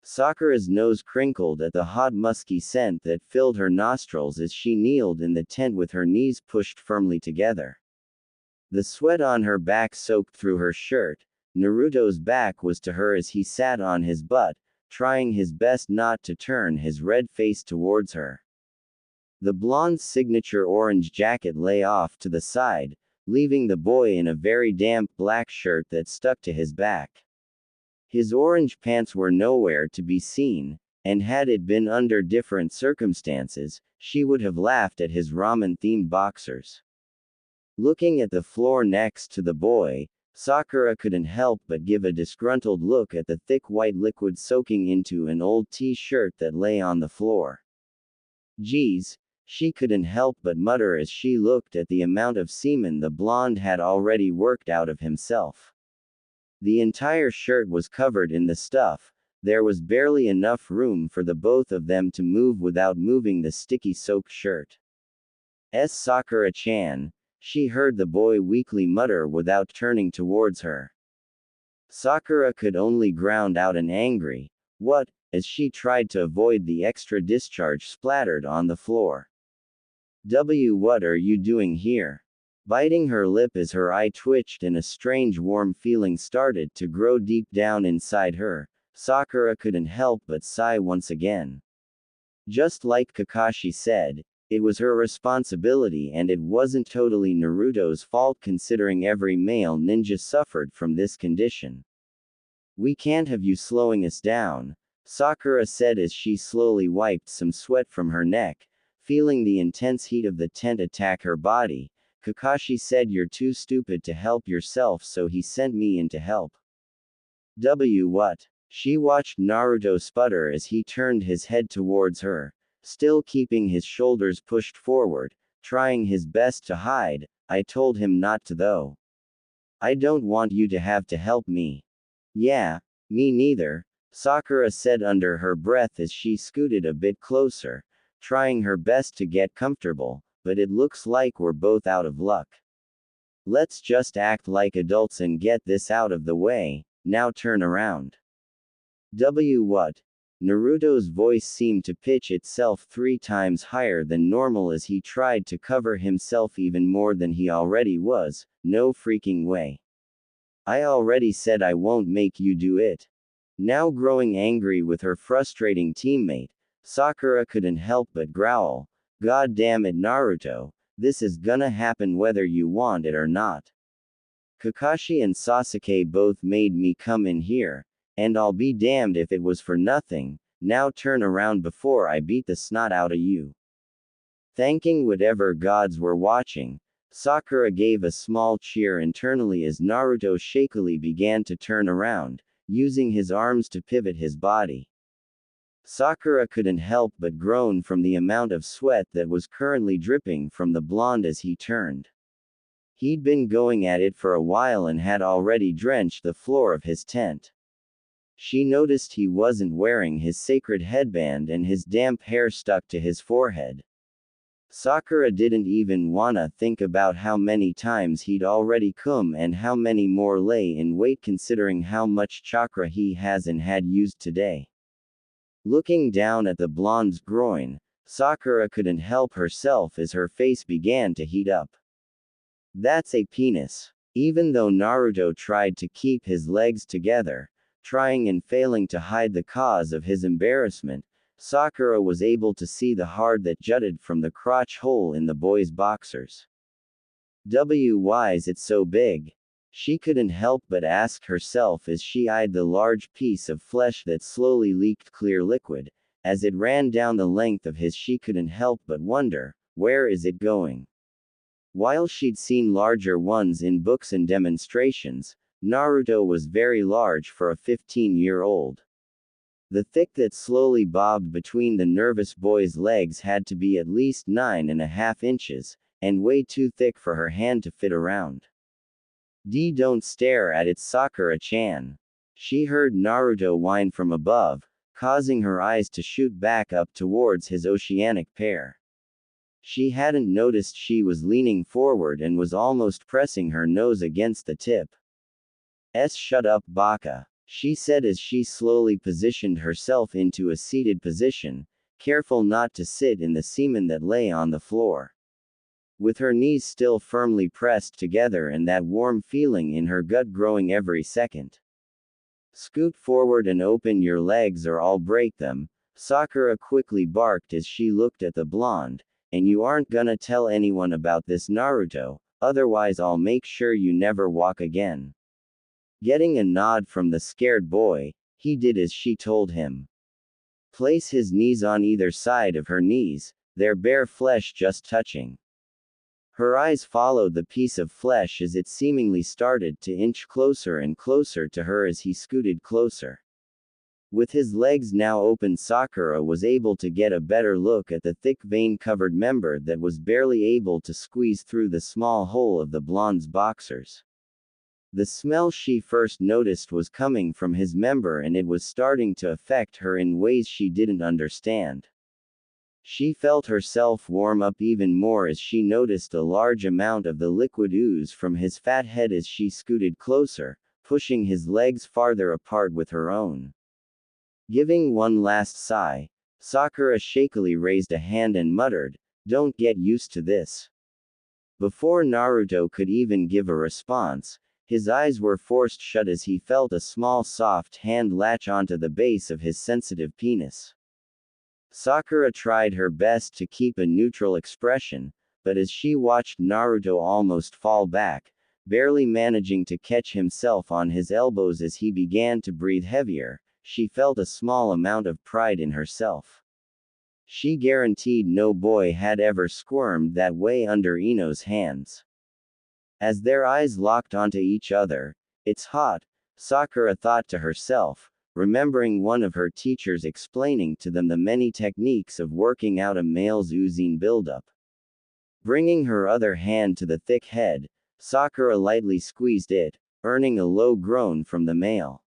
Sakura's nose crinkled at the hot musky scent that filled her nostrils as she kneeled in the tent with her knees pushed firmly together. The sweat on her back soaked through her shirt. Naruto's back was to her as he sat on his butt, trying his best not to turn his red face towards her. The blonde's signature orange jacket lay off to the side, leaving the boy in a very damp black shirt that stuck to his back. His orange pants were nowhere to be seen, and had it been under different circumstances, she would have laughed at his ramen-themed boxers. Looking at the floor next to the boy, Sakura couldn't help but give a disgruntled look at the thick white liquid soaking into an old t-shirt that lay on the floor. Geez, She couldn't help but mutter as she looked at the amount of semen the blonde had already worked out of himself. The entire shirt was covered in the stuff. There was barely enough room for the both of them to move without moving the sticky soaked shirt. Sakura-chan, she heard the boy weakly mutter without turning towards her. Sakura could only ground out an angry, "What?" as she tried to avoid the extra discharge splattered on the floor. What are you doing here?" Biting her lip as her eye twitched and a strange warm feeling started to grow deep down inside her, Sakura couldn't help but sigh once again. Just like Kakashi said, it was her responsibility and it wasn't totally Naruto's fault considering every male ninja suffered from this condition. "We can't have you slowing us down," Sakura said as she slowly wiped some sweat from her neck, feeling the intense heat of the tent attack her body. "Kakashi said you're too stupid to help yourself, so he sent me in to help." What? She watched Naruto sputter as he turned his head towards her, still keeping his shoulders pushed forward, trying his best to hide. "I told him not to though. I don't want you to have to help me." "Yeah, me neither," Sakura said under her breath as she scooted a bit closer, trying her best to get comfortable, "but it looks like we're both out of luck. Let's just act like adults and get this out of the way. Now turn around." What? Naruto's voice seemed to pitch itself 3 times higher than normal as he tried to cover himself even more than he already was. "No freaking way. I already said I won't make you do it." Now growing angry with her frustrating teammate, Sakura couldn't help but growl, "God damn it, Naruto, this is gonna happen whether you want it or not. Kakashi and Sasuke both made me come in here, and I'll be damned if it was for nothing. Now turn around before I beat the snot out of you." Thanking whatever gods were watching, Sakura gave a small cheer internally as Naruto shakily began to turn around, using his arms to pivot his body. Sakura couldn't help but groan from the amount of sweat that was currently dripping from the blonde as he turned. He'd been going at it for a while and had already drenched the floor of his tent. She noticed he wasn't wearing his sacred headband and his damp hair stuck to his forehead. Sakura didn't even wanna think about how many times he'd already come and how many more lay in wait considering how much chakra he has and had used today. Looking down at the blonde's groin, Sakura couldn't help herself as her face began to heat up. "That's a penis." Even though Naruto tried to keep his legs together, trying and failing to hide the cause of his embarrassment, Sakura was able to see the hard that jutted from the crotch hole in the boy's boxers. Why is it so big?" She couldn't help but ask herself as she eyed the large piece of flesh that slowly leaked clear liquid. As it ran down the length of his, she couldn't help but wonder, where is it going? While she'd seen larger ones in books and demonstrations, Naruto was very large for a 15-year-old. The thick that slowly bobbed between the nervous boy's legs had to be at least 9.5 inches, and way too thick for her hand to fit around. Don't stare at it, Sakura-chan." She heard Naruto whine from above, causing her eyes to shoot back up towards his oceanic pair. She hadn't noticed she was leaning forward and was almost pressing her nose against the tip. Shut up, Baka," she said as she slowly positioned herself into a seated position, careful not to sit in the semen that lay on the floor. With her knees still firmly pressed together and that warm feeling in her gut growing every second. "Scoot forward and open your legs or I'll break them," Sakura quickly barked as she looked at the blonde, "and you aren't gonna tell anyone about this, Naruto, otherwise I'll make sure you never walk again." Getting a nod from the scared boy, he did as she told him. Place his knees on either side of her knees, their bare flesh just touching. Her eyes followed the piece of flesh as it seemingly started to inch closer and closer to her as he scooted closer. With his legs now open, Sakura was able to get a better look at the thick vein-covered member that was barely able to squeeze through the small hole of the blonde's boxers. The smell she first noticed was coming from his member, and it was starting to affect her in ways she didn't understand. She felt herself warm up even more as she noticed a large amount of the liquid ooze from his fat head as she scooted closer, pushing his legs farther apart with her own. Giving one last sigh, Sakura shakily raised a hand and muttered, "Don't get used to this." Before Naruto could even give a response, his eyes were forced shut as he felt a small soft hand latch onto the base of his sensitive penis. Sakura tried her best to keep a neutral expression, but as she watched Naruto almost fall back, barely managing to catch himself on his elbows as he began to breathe heavier, she felt a small amount of pride in herself. She guaranteed no boy had ever squirmed that way under Ino's hands. As their eyes locked onto each other, "It's hot," Sakura thought to herself, remembering one of her teachers explaining to them the many techniques of working out a male's oozine buildup. Bringing her other hand to the thick head, Sakura lightly squeezed it, earning a low groan from the male.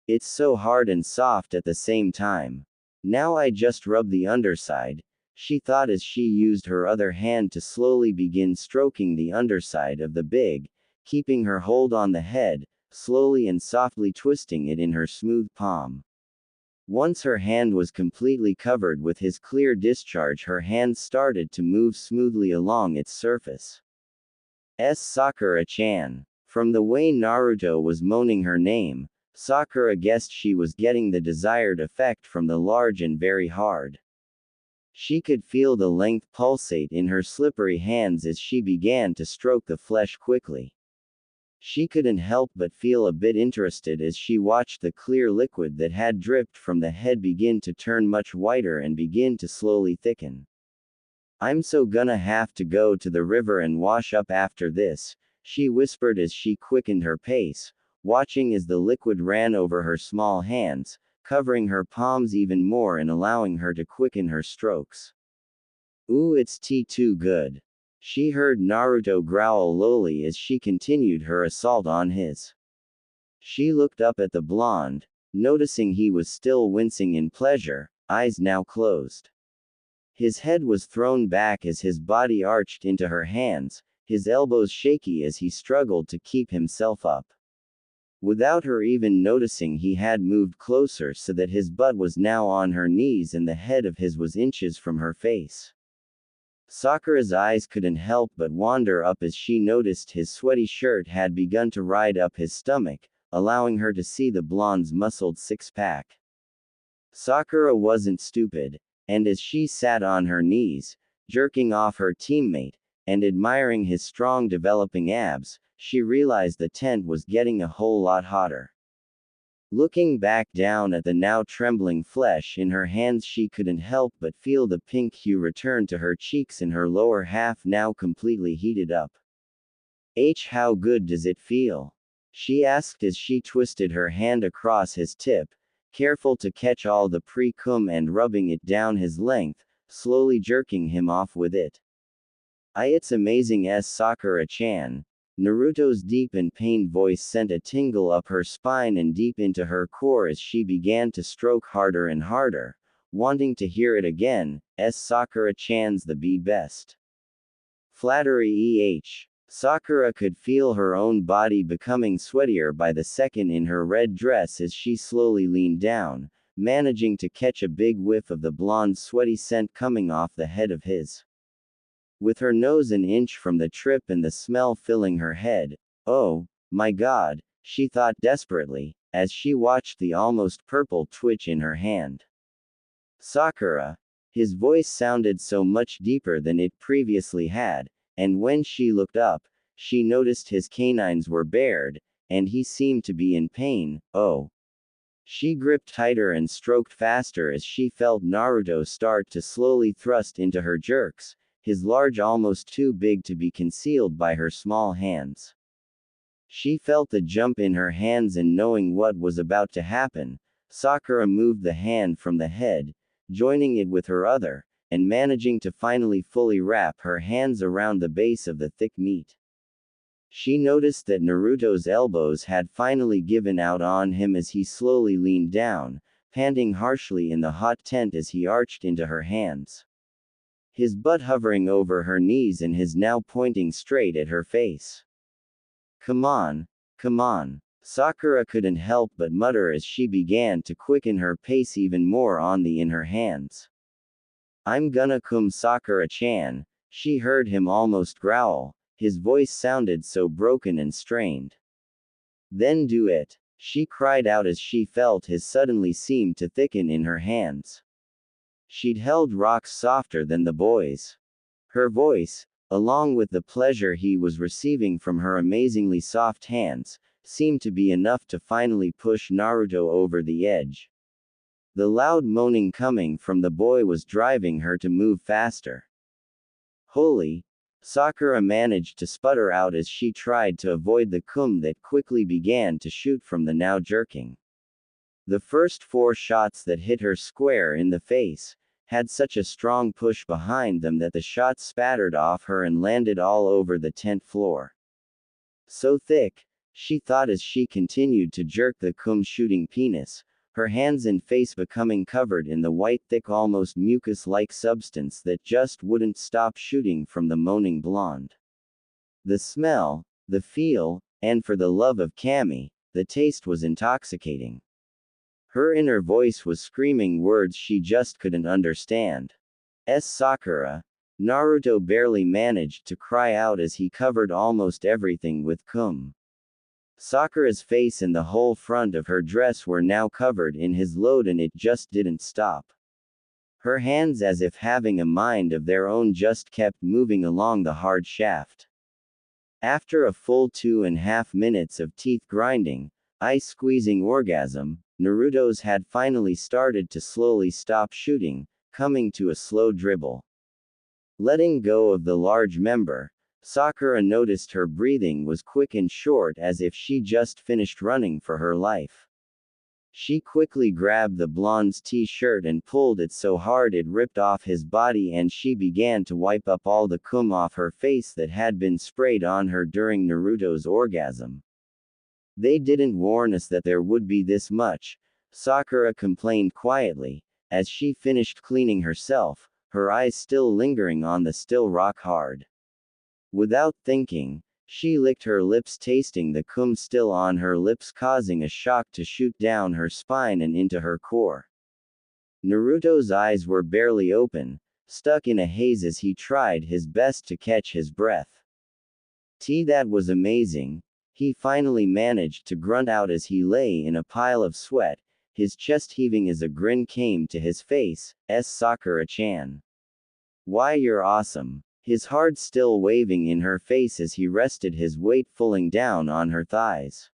"It's so hard and soft at the same time. Now I just rub the underside," she thought as she used her other hand to slowly begin stroking the underside of the big, keeping her hold on the head, slowly and softly twisting it in her smooth palm. Once her hand was completely covered with his clear discharge, her hand started to move smoothly along its surface. Sakura-chan. From the way Naruto was moaning her name, Sakura guessed she was getting the desired effect from the large and very hard. She could feel the length pulsate in her slippery hands as she began to stroke the flesh quickly. She couldn't help but feel a bit interested as she watched the clear liquid that had dripped from the head begin to turn much whiter and begin to slowly thicken. "I'm so gonna have to go to the river and wash up after this," she whispered as she quickened her pace, watching as the liquid ran over her small hands, covering her palms even more and allowing her to quicken her strokes. "Ooh, it's too good," she heard Naruto growl lowly as she continued her assault on his. She looked up at the blonde, noticing he was still wincing in pleasure, eyes now closed. His head was thrown back as his body arched into her hands, his elbows shaky as he struggled to keep himself up. Without her even noticing, he had moved closer so that his butt was now on her knees and the head of his was inches from her face. Sakura's eyes couldn't help but wander up as she noticed his sweaty shirt had begun to ride up his stomach, allowing her to see the blonde's muscled six-pack. Sakura wasn't stupid, and as she sat on her knees, jerking off her teammate, and admiring his strong developing abs, she realized the tent was getting a whole lot hotter. Looking back down at the now trembling flesh in her hands, she couldn't help but feel the pink hue return to her cheeks and her lower half now completely heated up. How good does it feel?" she asked as she twisted her hand across his tip, careful to catch all the pre-cum and rubbing it down his length, slowly jerking him off with it. It's amazing." Sakura-chan. Naruto's deep and pained voice sent a tingle up her spine and deep into her core as she began to stroke harder and harder, wanting to hear it again. Sakura-chan's the best. Flattery. Sakura could feel her own body becoming sweatier by the second in her red dress as she slowly leaned down, managing to catch a big whiff of the blonde's sweaty scent coming off the head of his. With her nose an inch from the trip and the smell filling her head, "Oh, my God," she thought desperately, as she watched the almost purple twitch in her hand. "Sakura." His voice sounded so much deeper than it previously had, and when she looked up, she noticed his canines were bared, and he seemed to be in pain. "Oh." She gripped tighter and stroked faster as she felt Naruto start to slowly thrust into her jerks, his large almost too big to be concealed by her small hands. She felt the jump in her hands, and knowing what was about to happen, Sakura moved the hand from the head, joining it with her other, and managing to finally fully wrap her hands around the base of the thick meat. She noticed that Naruto's elbows had finally given out on him as he slowly leaned down, panting harshly in the hot tent as he arched into her hands. His butt hovering over her knees and his now pointing straight at her face. Come on, come on. Sakura couldn't help but mutter as she began to quicken her pace even more on the in her hands. I'm gonna come Sakura-chan, she heard him almost growl, his voice sounded so broken and strained. Then do it, she cried out as she felt his suddenly seemed to thicken in her hands. She'd held rocks softer than the boy's. Her voice, along with the pleasure he was receiving from her amazingly soft hands, seemed to be enough to finally push Naruto over the edge. The loud moaning coming from the boy was driving her to move faster. Holy! Sakura managed to sputter out as she tried to avoid the cum that quickly began to shoot from the now jerking. The first 4 shots that hit her square in the face had such a strong push behind them that the shots spattered off her and landed all over the tent floor. So thick, she thought as she continued to jerk the cum shooting penis, her hands and face becoming covered in the white thick almost mucus-like substance that just wouldn't stop shooting from the moaning blonde. The smell, the feel, and for the love of Kami, the taste was intoxicating. Her inner voice was screaming words she just couldn't understand. Sakura. Naruto barely managed to cry out as he covered almost everything with cum. Sakura's face and the whole front of her dress were now covered in his load and it just didn't stop. Her hands, as if having a mind of their own, just kept moving along the hard shaft. After a full 2.5 minutes of teeth grinding, ice-squeezing orgasm, Naruto's had finally started to slowly stop shooting, coming to a slow dribble. Letting go of the large member, Sakura noticed her breathing was quick and short as if she just finished running for her life. She quickly grabbed the blonde's t-shirt and pulled it so hard it ripped off his body, and she began to wipe up all the cum off her face that had been sprayed on her during Naruto's orgasm. They didn't warn us that there would be this much, Sakura complained quietly, as she finished cleaning herself, her eyes still lingering on the still rock-hard. Without thinking, she licked her lips, tasting the cum still on her lips, causing a shock to shoot down her spine and into her core. Naruto's eyes were barely open, stuck in a haze as he tried his best to catch his breath. That was amazing, he finally managed to grunt out as he lay in a pile of sweat, his chest heaving as a grin came to his face. Sakura-chan. Why, you're awesome. His heart still waving in her face as he rested his weight fulling down on her thighs.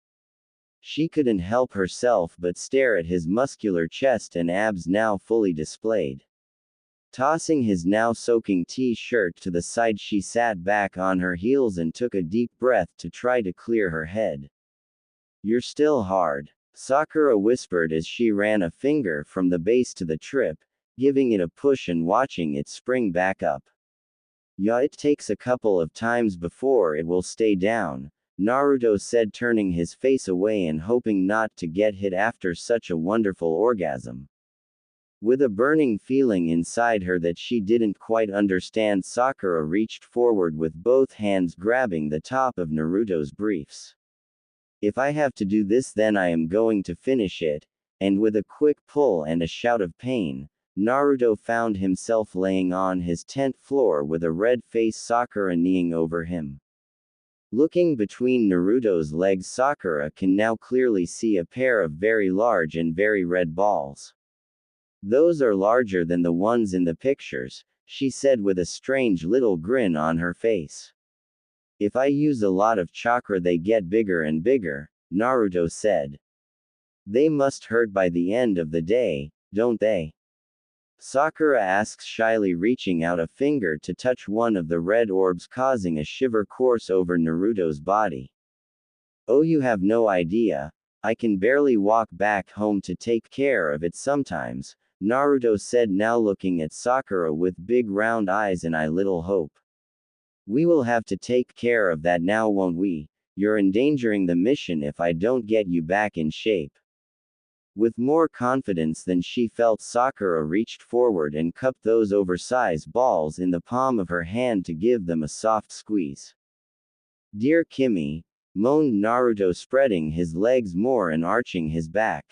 She couldn't help herself but stare at his muscular chest and abs now fully displayed. Tossing his now soaking t-shirt to the side, she sat back on her heels and took a deep breath to try to clear her head. You're still hard, Sakura whispered as she ran a finger from the base to the trip, giving it a push and watching it spring back up. Yeah, it takes a couple of times before it will stay down, Naruto said, turning his face away and hoping not to get hit after such a wonderful orgasm. With a burning feeling inside her that she didn't quite understand, Sakura reached forward with both hands grabbing the top of Naruto's briefs. If I have to do this, then I am going to finish it, and with a quick pull and a shout of pain, Naruto found himself laying on his tent floor with a red-faced Sakura kneeling over him. Looking between Naruto's legs, Sakura can now clearly see a pair of very large and very red balls. Those are larger than the ones in the pictures, she said with a strange little grin on her face. If I use a lot of chakra, they get bigger and bigger, Naruto said. They must hurt by the end of the day, don't they? Sakura asks shyly, reaching out a finger to touch one of the red orbs, causing a shiver course over Naruto's body. Oh, you have no idea, I can barely walk back home to take care of it sometimes, Naruto said, now looking at Sakura with big round eyes and I little hope. We will have to take care of that now, won't we? You're endangering the mission if I don't get you back in shape. With more confidence than she felt, Sakura reached forward and cupped those oversized balls in the palm of her hand to give them a soft squeeze. Dear Kimmy, moaned Naruto, spreading his legs more and arching his back.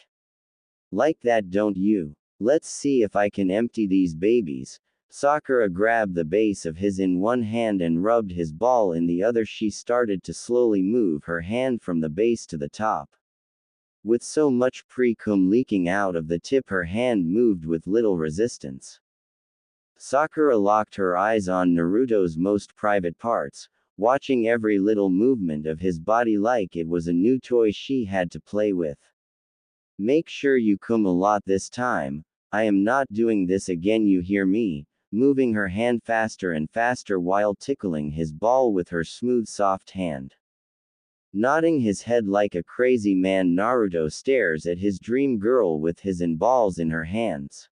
Like that, don't you? Let's see if I can empty these babies. Sakura grabbed the base of his in one hand and rubbed his ball in the other. She started to slowly move her hand from the base to the top. With so much pre-cum leaking out of the tip, her hand moved with little resistance. Sakura locked her eyes on Naruto's most private parts, watching every little movement of his body like it was a new toy she had to play with. Make sure you cum a lot this time. I am not doing this again, you hear me? Moving her hand faster and faster while tickling his ball with her smooth soft hand. Nodding his head like a crazy man, Naruto stares at his dream girl with his balls in her hands.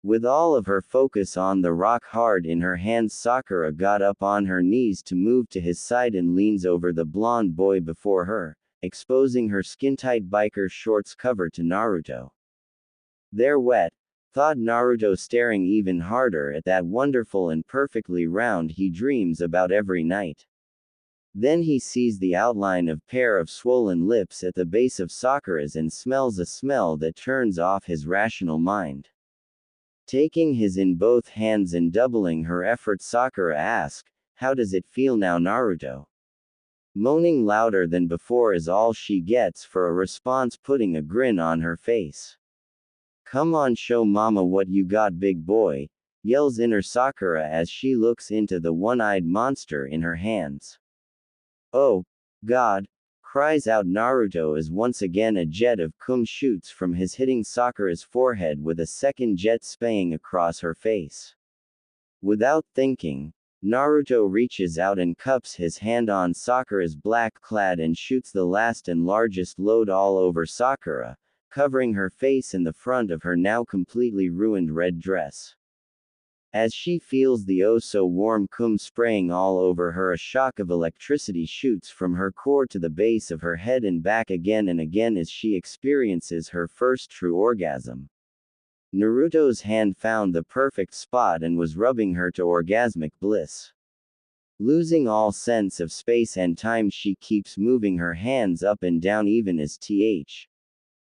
With all of her focus on the rock hard in her hands, Sakura got up on her knees to move to his side and leans over the blonde boy before her, exposing her skin-tight biker shorts cover to Naruto. They're wet, thought Naruto, staring even harder at that wonderful and perfectly round he dreams about every night. Then he sees the outline of pair of swollen lips at the base of Sakura's and smells a smell that turns off his rational mind. Taking his in both hands and doubling her effort, Sakura asks, "How does it feel now, Naruto?" Moaning louder than before is all she gets for a response, putting a grin on her face. "Come on, show mama what you got, big boy," yells inner Sakura as she looks into the one-eyed monster in her hands. "Oh, God!" cries out Naruto as once again a jet of cum shoots from his, hitting Sakura's forehead with a second jet spaying across her face. Without thinking, Naruto reaches out and cups his hand on Sakura's black clad and shoots the last and largest load all over Sakura, covering her face and the front of her now completely ruined red dress. As she feels the oh-so-warm cum spraying all over her, a shock of electricity shoots from her core to the base of her head and back again and again as she experiences her first true orgasm. Naruto's hand found the perfect spot and was rubbing her to orgasmic bliss. Losing all sense of space and time, she keeps moving her hands up and down even as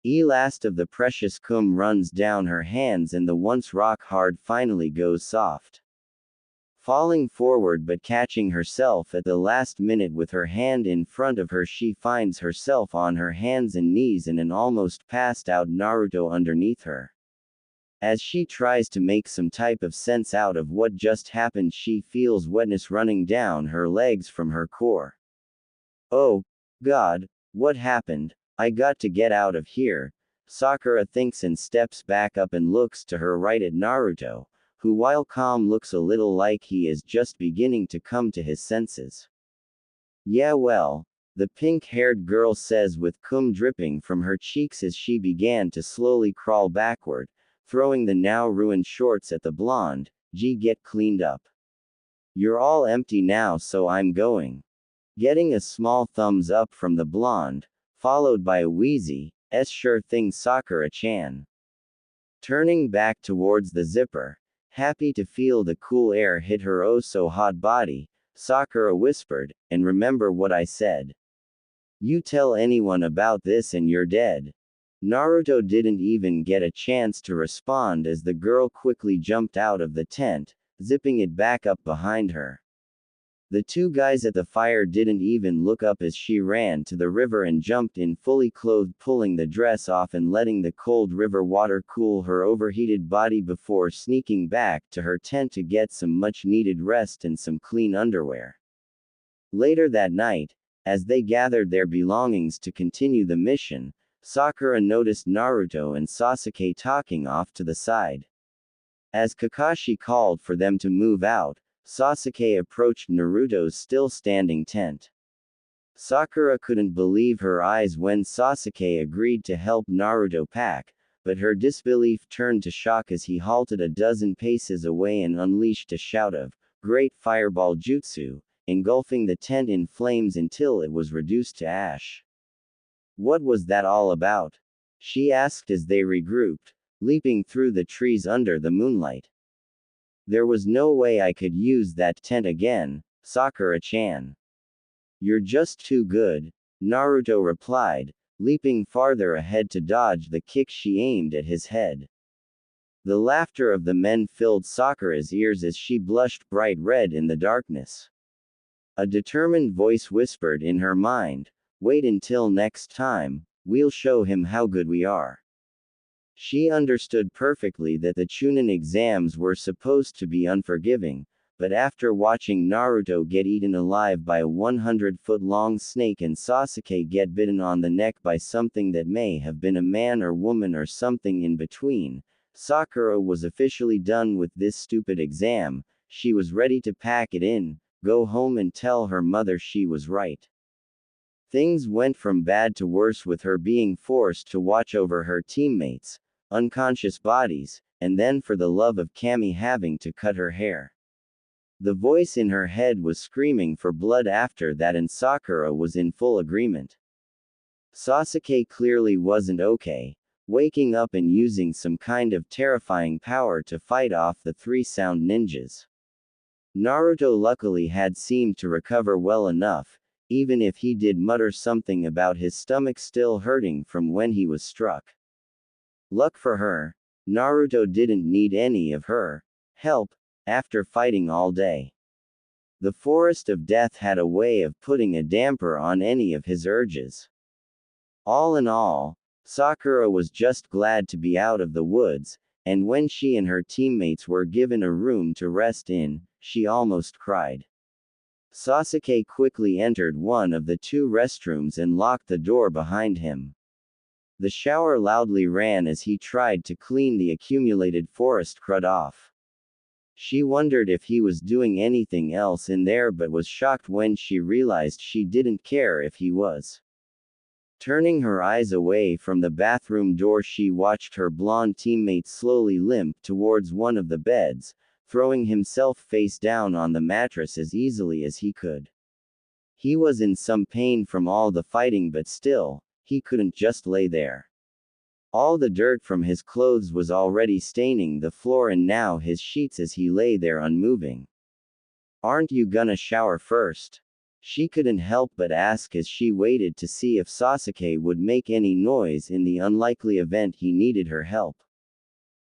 last of the precious cum runs down her hands and the once rock-hard finally goes soft. Falling forward but catching herself at the last minute with her hand in front of her, she finds herself on her hands and knees and an almost passed out Naruto underneath her. As she tries to make some type of sense out of what just happened, she feels wetness running down her legs from her core. "Oh, God, what happened? I got to get out of here," Sakura thinks and steps back up and looks to her right at Naruto, who while calm looks a little like he is just beginning to come to his senses. "Yeah, well," the pink-haired girl says with cum dripping from her cheeks as she began to slowly crawl backward, throwing the now ruined shorts at the blonde. "Get cleaned up. You're all empty now, so I'm going." Getting a small thumbs up from the blonde, followed by a wheezy, "Sure thing, Sakura-chan." Turning back towards the zipper, happy to feel the cool air hit her oh-so-hot body, Sakura whispered, "And remember what I said. You tell anyone about this and you're dead." Naruto didn't even get a chance to respond as the girl quickly jumped out of the tent, zipping it back up behind her. The two guys at the fire didn't even look up as she ran to the river and jumped in fully clothed, pulling the dress off and letting the cold river water cool her overheated body before sneaking back to her tent to get some much needed rest and some clean underwear. Later that night, as they gathered their belongings to continue the mission, Sakura noticed Naruto and Sasuke talking off to the side. As Kakashi called for them to move out, Sasuke approached Naruto's still standing tent. Sakura couldn't believe her eyes when Sasuke agreed to help Naruto pack, but her disbelief turned to shock as he halted a dozen paces away and unleashed a shout of great fireball jutsu, engulfing the tent in flames until it was reduced to ash. What was that all about? She asked as they regrouped, leaping through the trees under the moonlight. There was no way I could use that tent again, Sakura-chan. You're just too good, Naruto replied, leaping farther ahead to dodge the kick she aimed at his head. The laughter of the men filled Sakura's ears as she blushed bright red in the darkness. A determined voice whispered in her mind, "Wait until next time, we'll show him how good we are." She understood perfectly that the Chunin exams were supposed to be unforgiving, but after watching Naruto get eaten alive by a 100-foot-long snake and Sasuke get bitten on the neck by something that may have been a man or woman or something in between, Sakura was officially done with this stupid exam. She was ready to pack it in, go home and tell her mother she was right. Things went from bad to worse with her being forced to watch over her teammates' unconscious bodies, and then for the love of Kami having to cut her hair. The voice in her head was screaming for blood after that, and Sakura was in full agreement. Sasuke clearly wasn't okay, waking up and using some kind of terrifying power to fight off the three sound ninjas. Naruto luckily had seemed to recover well enough, even if he did mutter something about his stomach still hurting from when he was struck. Luck for her, Naruto didn't need any of her help after fighting all day. The forest of death had a way of putting a damper on any of his urges. All in all, Sakura was just glad to be out of the woods, and when she and her teammates were given a room to rest in, she almost cried. Sasuke quickly entered one of the two restrooms and locked the door behind him. The shower loudly ran as he tried to clean the accumulated forest crud off. She wondered if he was doing anything else in there but was shocked when she realized she didn't care if he was. Turning her eyes away from the bathroom door, she watched her blonde teammate slowly limp towards one of the beds, throwing himself face down on the mattress as easily as he could. He was in some pain from all the fighting, but still, he couldn't just lay there. All the dirt from his clothes was already staining the floor and now his sheets as he lay there unmoving. "Aren't you gonna shower first?" She couldn't help but ask as she waited to see if Sasuke would make any noise in the unlikely event he needed her help.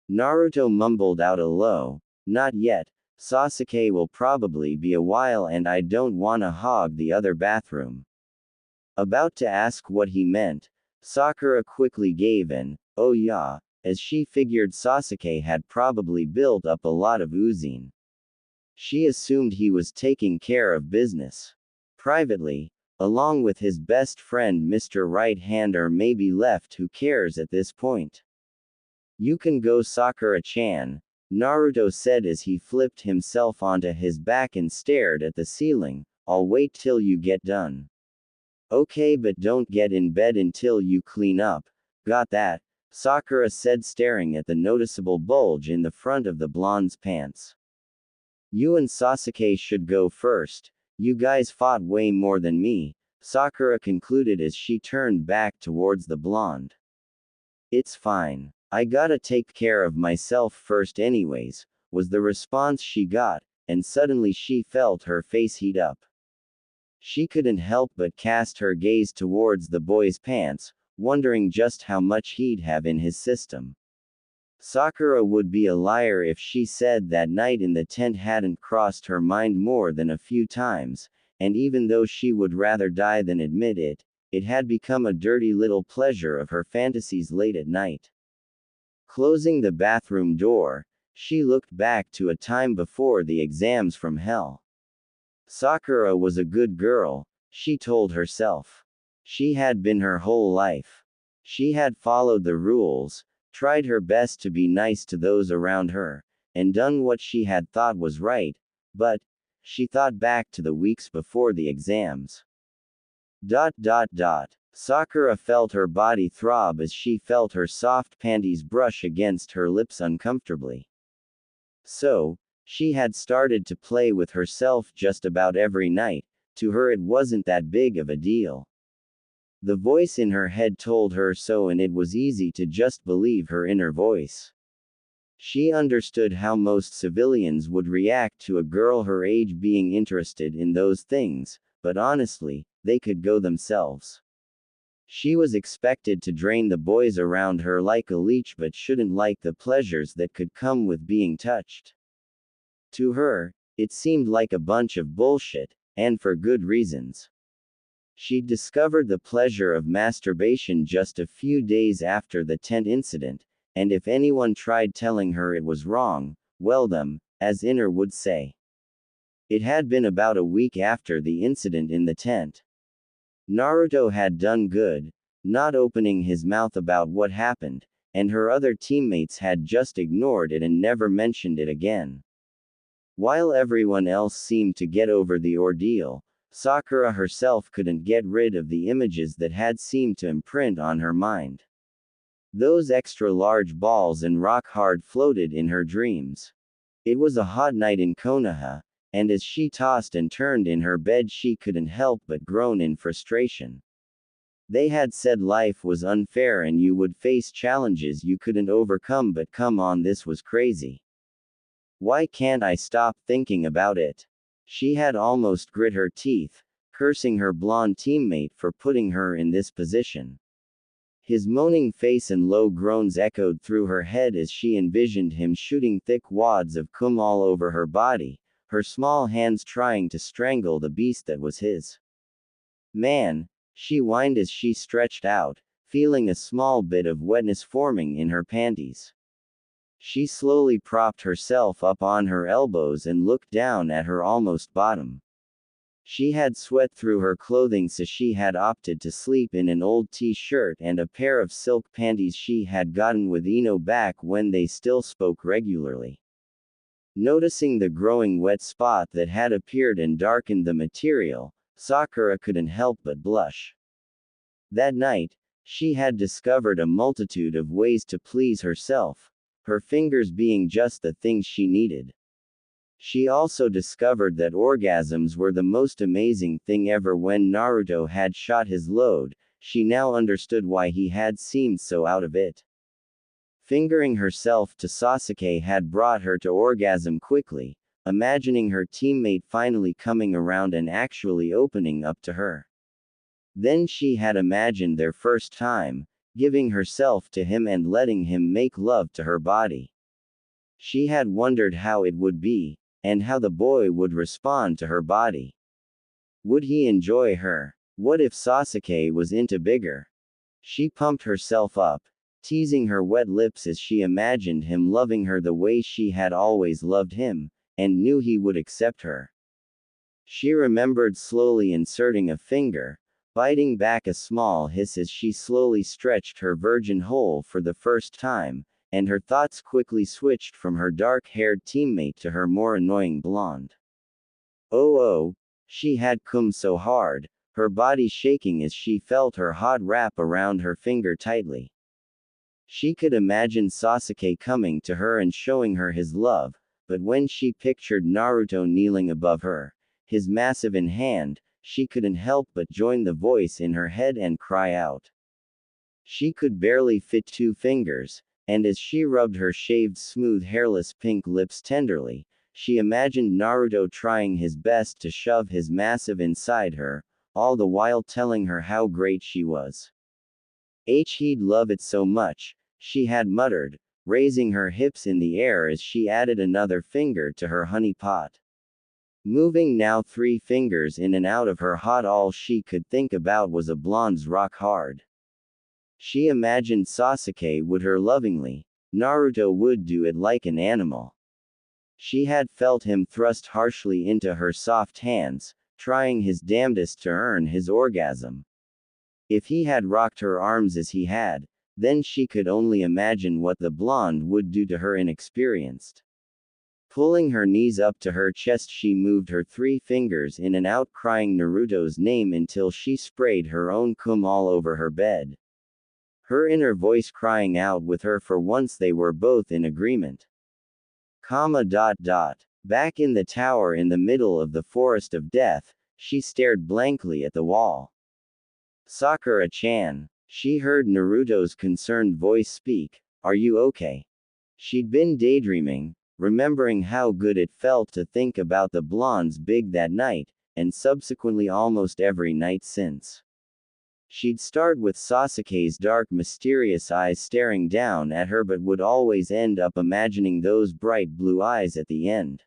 Naruto mumbled out a low, "Not yet, Sasuke will probably be a while and I don't wanna hog the other bathroom." About to ask what he meant, Sakura quickly gave an, "Oh yeah," as she figured Sasuke had probably built up a lot of oozing. She assumed he was taking care of business privately, along with his best friend Mr. Right Hand, or maybe left, who cares at this point. "You can go, Sakura-chan," Naruto said as he flipped himself onto his back and stared at the ceiling. "I'll wait till you get done." "Okay, but don't get in bed until you clean up, got that?" Sakura said, staring at the noticeable bulge in the front of the blonde's pants. "You and Sasuke should go first. You guys fought way more than me," Sakura concluded as she turned back towards the blonde. "It's fine. I gotta take care of myself first anyways," was the response she got, and suddenly she felt her face heat up. She couldn't help but cast her gaze towards the boy's pants, wondering just how much he'd have in his system. Sakura would be a liar if she said that night in the tent hadn't crossed her mind more than a few times, and even though she would rather die than admit it, it had become a dirty little pleasure of her fantasies late at night. Closing the bathroom door, she looked back to a time before the exams from hell. Sakura was a good girl, she told herself. She had been her whole life. She had followed the rules, tried her best to be nice to those around her, and done what she had thought was right, but she thought back to the weeks before the exams. Dot dot dot. Sakura felt her body throb as she felt her soft panties brush against her lips uncomfortably. So, she had started to play with herself just about every night. To her it wasn't that big of a deal. The voice in her head told her so, and it was easy to just believe her inner voice. She understood how most civilians would react to a girl her age being interested in those things, but honestly, they could go themselves. She was expected to drain the boys around her like a leech, but shouldn't like the pleasures that could come with being touched. To her, it seemed like a bunch of bullshit, and for good reasons. She discovered the pleasure of masturbation just a few days after the tent incident, and if anyone tried telling her it was wrong, well them, as Inner would say. It had been about a week after the incident in the tent. Naruto had done good, not opening his mouth about what happened, and her other teammates had just ignored it and never mentioned it again. While everyone else seemed to get over the ordeal, Sakura herself couldn't get rid of the images that had seemed to imprint on her mind. Those extra large balls and rock hard floated in her dreams. It was a hot night in Konoha, and as she tossed and turned in her bed she couldn't help but groan in frustration. They had said life was unfair and you would face challenges you couldn't overcome, but come on, this was crazy. Why can't I stop thinking about it? She had almost grit her teeth, cursing her blonde teammate for putting her in this position. His moaning face and low groans echoed through her head as she envisioned him shooting thick wads of cum all over her body, her small hands trying to strangle the beast that was his. Man, she whined as she stretched out, feeling a small bit of wetness forming in her panties. She slowly propped herself up on her elbows and looked down at her almost bottom. She had sweat through her clothing, so she had opted to sleep in an old t-shirt and a pair of silk panties she had gotten with Ino back when they still spoke regularly. Noticing the growing wet spot that had appeared and darkened the material, Sakura couldn't help but blush. That night, she had discovered a multitude of ways to please herself, her fingers being just the things she needed. She also discovered that orgasms were the most amazing thing ever. When Naruto had shot his load, she now understood why he had seemed so out of it. Fingering herself to Sasuke had brought her to orgasm quickly, imagining her teammate finally coming around and actually opening up to her. Then she had imagined their first time, giving herself to him and letting him make love to her body. She had wondered how it would be, and how the boy would respond to her body. Would he enjoy her? What if Sasuke was into bigger? She pumped herself up, teasing her wet lips as she imagined him loving her the way she had always loved him, and knew he would accept her. She remembered slowly inserting a finger, biting back a small hiss as she slowly stretched her virgin hole for the first time, and her thoughts quickly switched from her dark-haired teammate to her more annoying blonde. Oh, she had come so hard, her body shaking as she felt her hot wrap around her finger tightly. She could imagine Sasuke coming to her and showing her his love, but when she pictured Naruto kneeling above her, his massive in hand, she couldn't help but join the voice in her head and cry out. She could barely fit 2 fingers, and as she rubbed her shaved smooth hairless pink lips tenderly, she imagined Naruto trying his best to shove his massive inside her, all the while telling her how great she was. He'd love it so much, she had muttered, raising her hips in the air as she added another finger to her honey pot. Moving now 3 fingers in and out of her hot, all she could think about was a blonde's rock hard. She imagined Sasuke would her lovingly, Naruto would do it like an animal. She had felt him thrust harshly into her soft hands, trying his damnedest to earn his orgasm. If he had rocked her arms as he had, then she could only imagine what the blonde would do to her inexperienced. Pulling her knees up to her chest, she moved her 3 fingers in and out, crying Naruto's name until she sprayed her own cum all over her bed. Her inner voice crying out with her. For once they were both in agreement. Back in the tower in the middle of the forest of death, she stared blankly at the wall. Sakura-chan. She heard Naruto's concerned voice speak. Are you okay? She'd been daydreaming, remembering how good it felt to think about the blonde's big that night, and subsequently almost every night since. She'd start with Sasuke's dark, mysterious eyes staring down at her, but would always end up imagining those bright blue eyes at the end.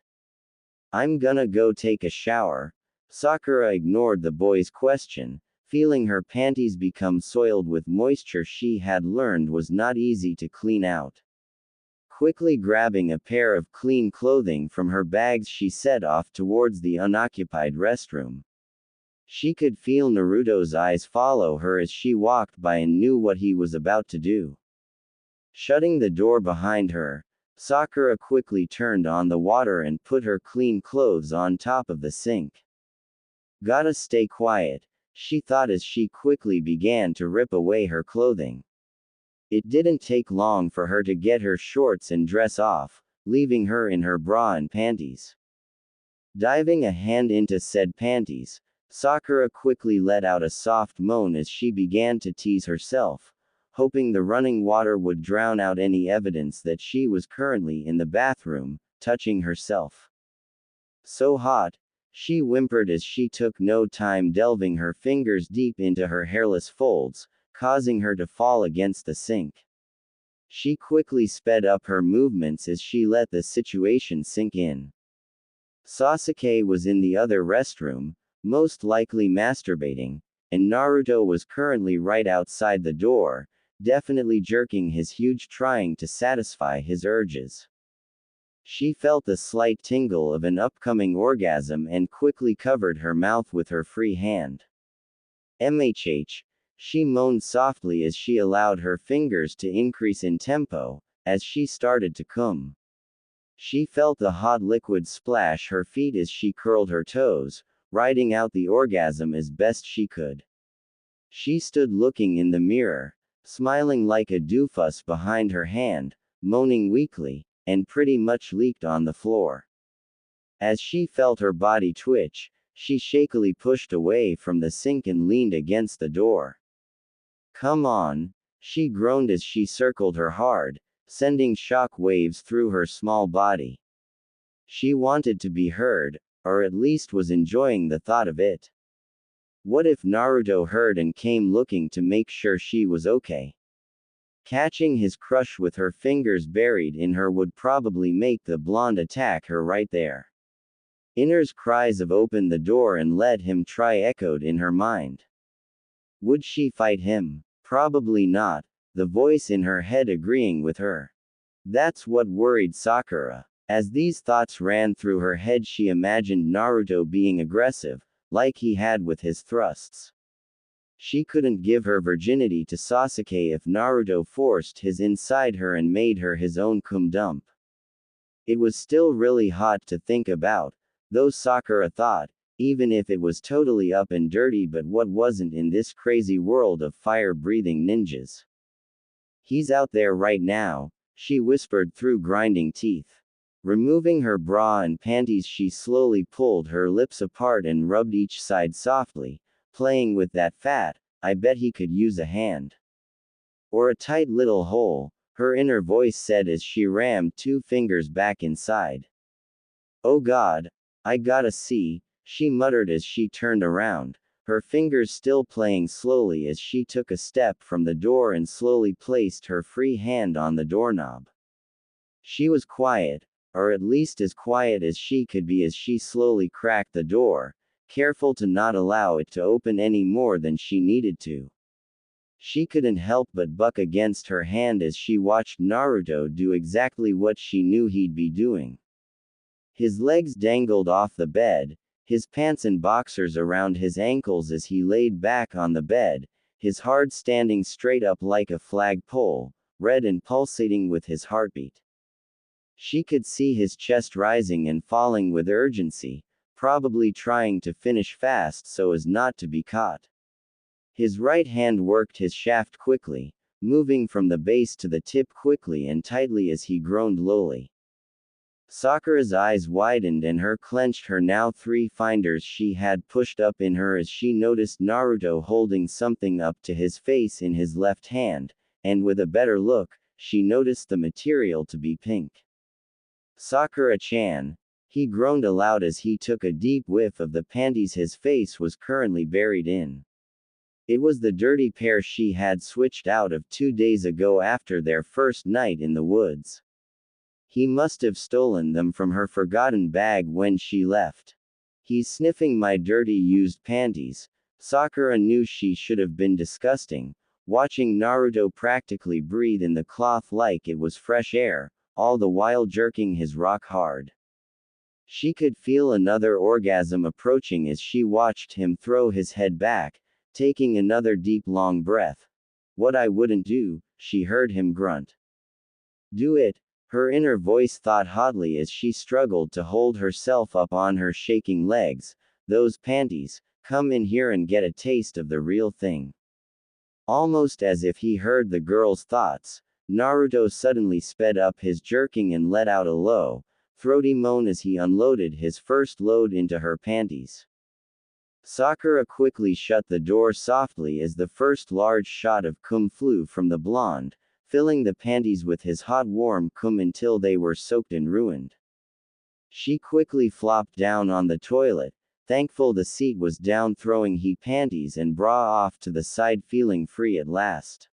I'm gonna go take a shower. Sakura ignored the boy's question, feeling her panties become soiled with moisture she had learned was not easy to clean out. Quickly grabbing a pair of clean clothing from her bags, she set off towards the unoccupied restroom. She could feel Naruto's eyes follow her as she walked by and knew what he was about to do. Shutting the door behind her, Sakura quickly turned on the water and put her clean clothes on top of the sink. Gotta stay quiet, she thought as she quickly began to rip away her clothing. It didn't take long for her to get her shorts and dress off, leaving her in her bra and panties. Diving a hand into said panties, Sakura quickly let out a soft moan as she began to tease herself, hoping the running water would drown out any evidence that she was currently in the bathroom, touching herself. So hot, she whimpered as she took no time delving her fingers deep into her hairless folds, causing her to fall against the sink. She quickly sped up her movements as she let the situation sink in. Sasuke was in the other restroom, most likely masturbating, and Naruto was currently right outside the door, definitely jerking his huge, trying to satisfy his urges. She felt the slight tingle of an upcoming orgasm and quickly covered her mouth with her free hand. MHH, she moaned softly as she allowed her fingers to increase in tempo, as she started to cum. She felt the hot liquid splash her feet as she curled her toes, riding out the orgasm as best she could. She stood looking in the mirror, smiling like a doofus behind her hand, moaning weakly, and pretty much leaked on the floor. As she felt her body twitch, she shakily pushed away from the sink and leaned against the door. Come on, she groaned as she circled her hard, sending shock waves through her small body. She wanted to be heard, or at least was enjoying the thought of it. What if Naruto heard and came looking to make sure she was okay? Catching his crush with her fingers buried in her would probably make the blonde attack her right there. Inner's cries of "open the door and let him try" echoed in her mind. Would she fight him? Probably not, the voice in her head agreeing with her. That's what worried Sakura. As these thoughts ran through her head, she imagined Naruto being aggressive, like he had with his thrusts. She couldn't give her virginity to Sasuke if Naruto forced his inside her and made her his own cum dump. It was still really hot to think about, though Sakura thought, even if it was totally up and dirty, but what wasn't in this crazy world of fire-breathing ninjas? He's out there right now, she whispered through grinding teeth. Removing her bra and panties, she slowly pulled her lips apart and rubbed each side softly, playing with that fat. I bet he could use a hand. Or a tight little hole, her inner voice said as she rammed 2 fingers back inside. Oh God, I gotta see, she muttered as she turned around, her fingers still playing slowly as she took a step from the door and slowly placed her free hand on the doorknob. She was quiet, or at least as quiet as she could be as she slowly cracked the door, careful to not allow it to open any more than she needed to. She couldn't help but buck against her hand as she watched Naruto do exactly what she knew he'd be doing. His legs dangled off the bed, his pants and boxers around his ankles as he laid back on the bed, his heart standing straight up like a flagpole, red and pulsating with his heartbeat. She could see his chest rising and falling with urgency, probably trying to finish fast so as not to be caught. His right hand worked his shaft quickly, moving from the base to the tip quickly and tightly as he groaned lowly. Sakura's eyes widened and her clenched her now 3 fingers she had pushed up in her as she noticed Naruto holding something up to his face in his left hand, and with a better look, she noticed the material to be pink. Sakura-chan, he groaned aloud as he took a deep whiff of the panties his face was currently buried in. It was the dirty pair she had switched out of 2 days ago after their first night in the woods. He must have stolen them from her forgotten bag when she left. He's sniffing my dirty used panties. Sakura knew she should have been disgusting, watching Naruto practically breathe in the cloth like it was fresh air, all the while jerking his rock hard. She could feel another orgasm approaching as she watched him throw his head back, taking another deep long breath. What I wouldn't do, she heard him grunt. Do it, her inner voice thought hotly as she struggled to hold herself up on her shaking legs. Those panties, come in here and get a taste of the real thing. Almost as if he heard the girl's thoughts, Naruto suddenly sped up his jerking and let out a low, throaty moan as he unloaded his first load into her panties. Sakura quickly shut the door softly as the first large shot of cum flew from the blonde, filling the panties with his hot warm cum until they were soaked and ruined. She quickly flopped down on the toilet, thankful the seat was down, throwing he panties and bra off to the side, feeling free at last.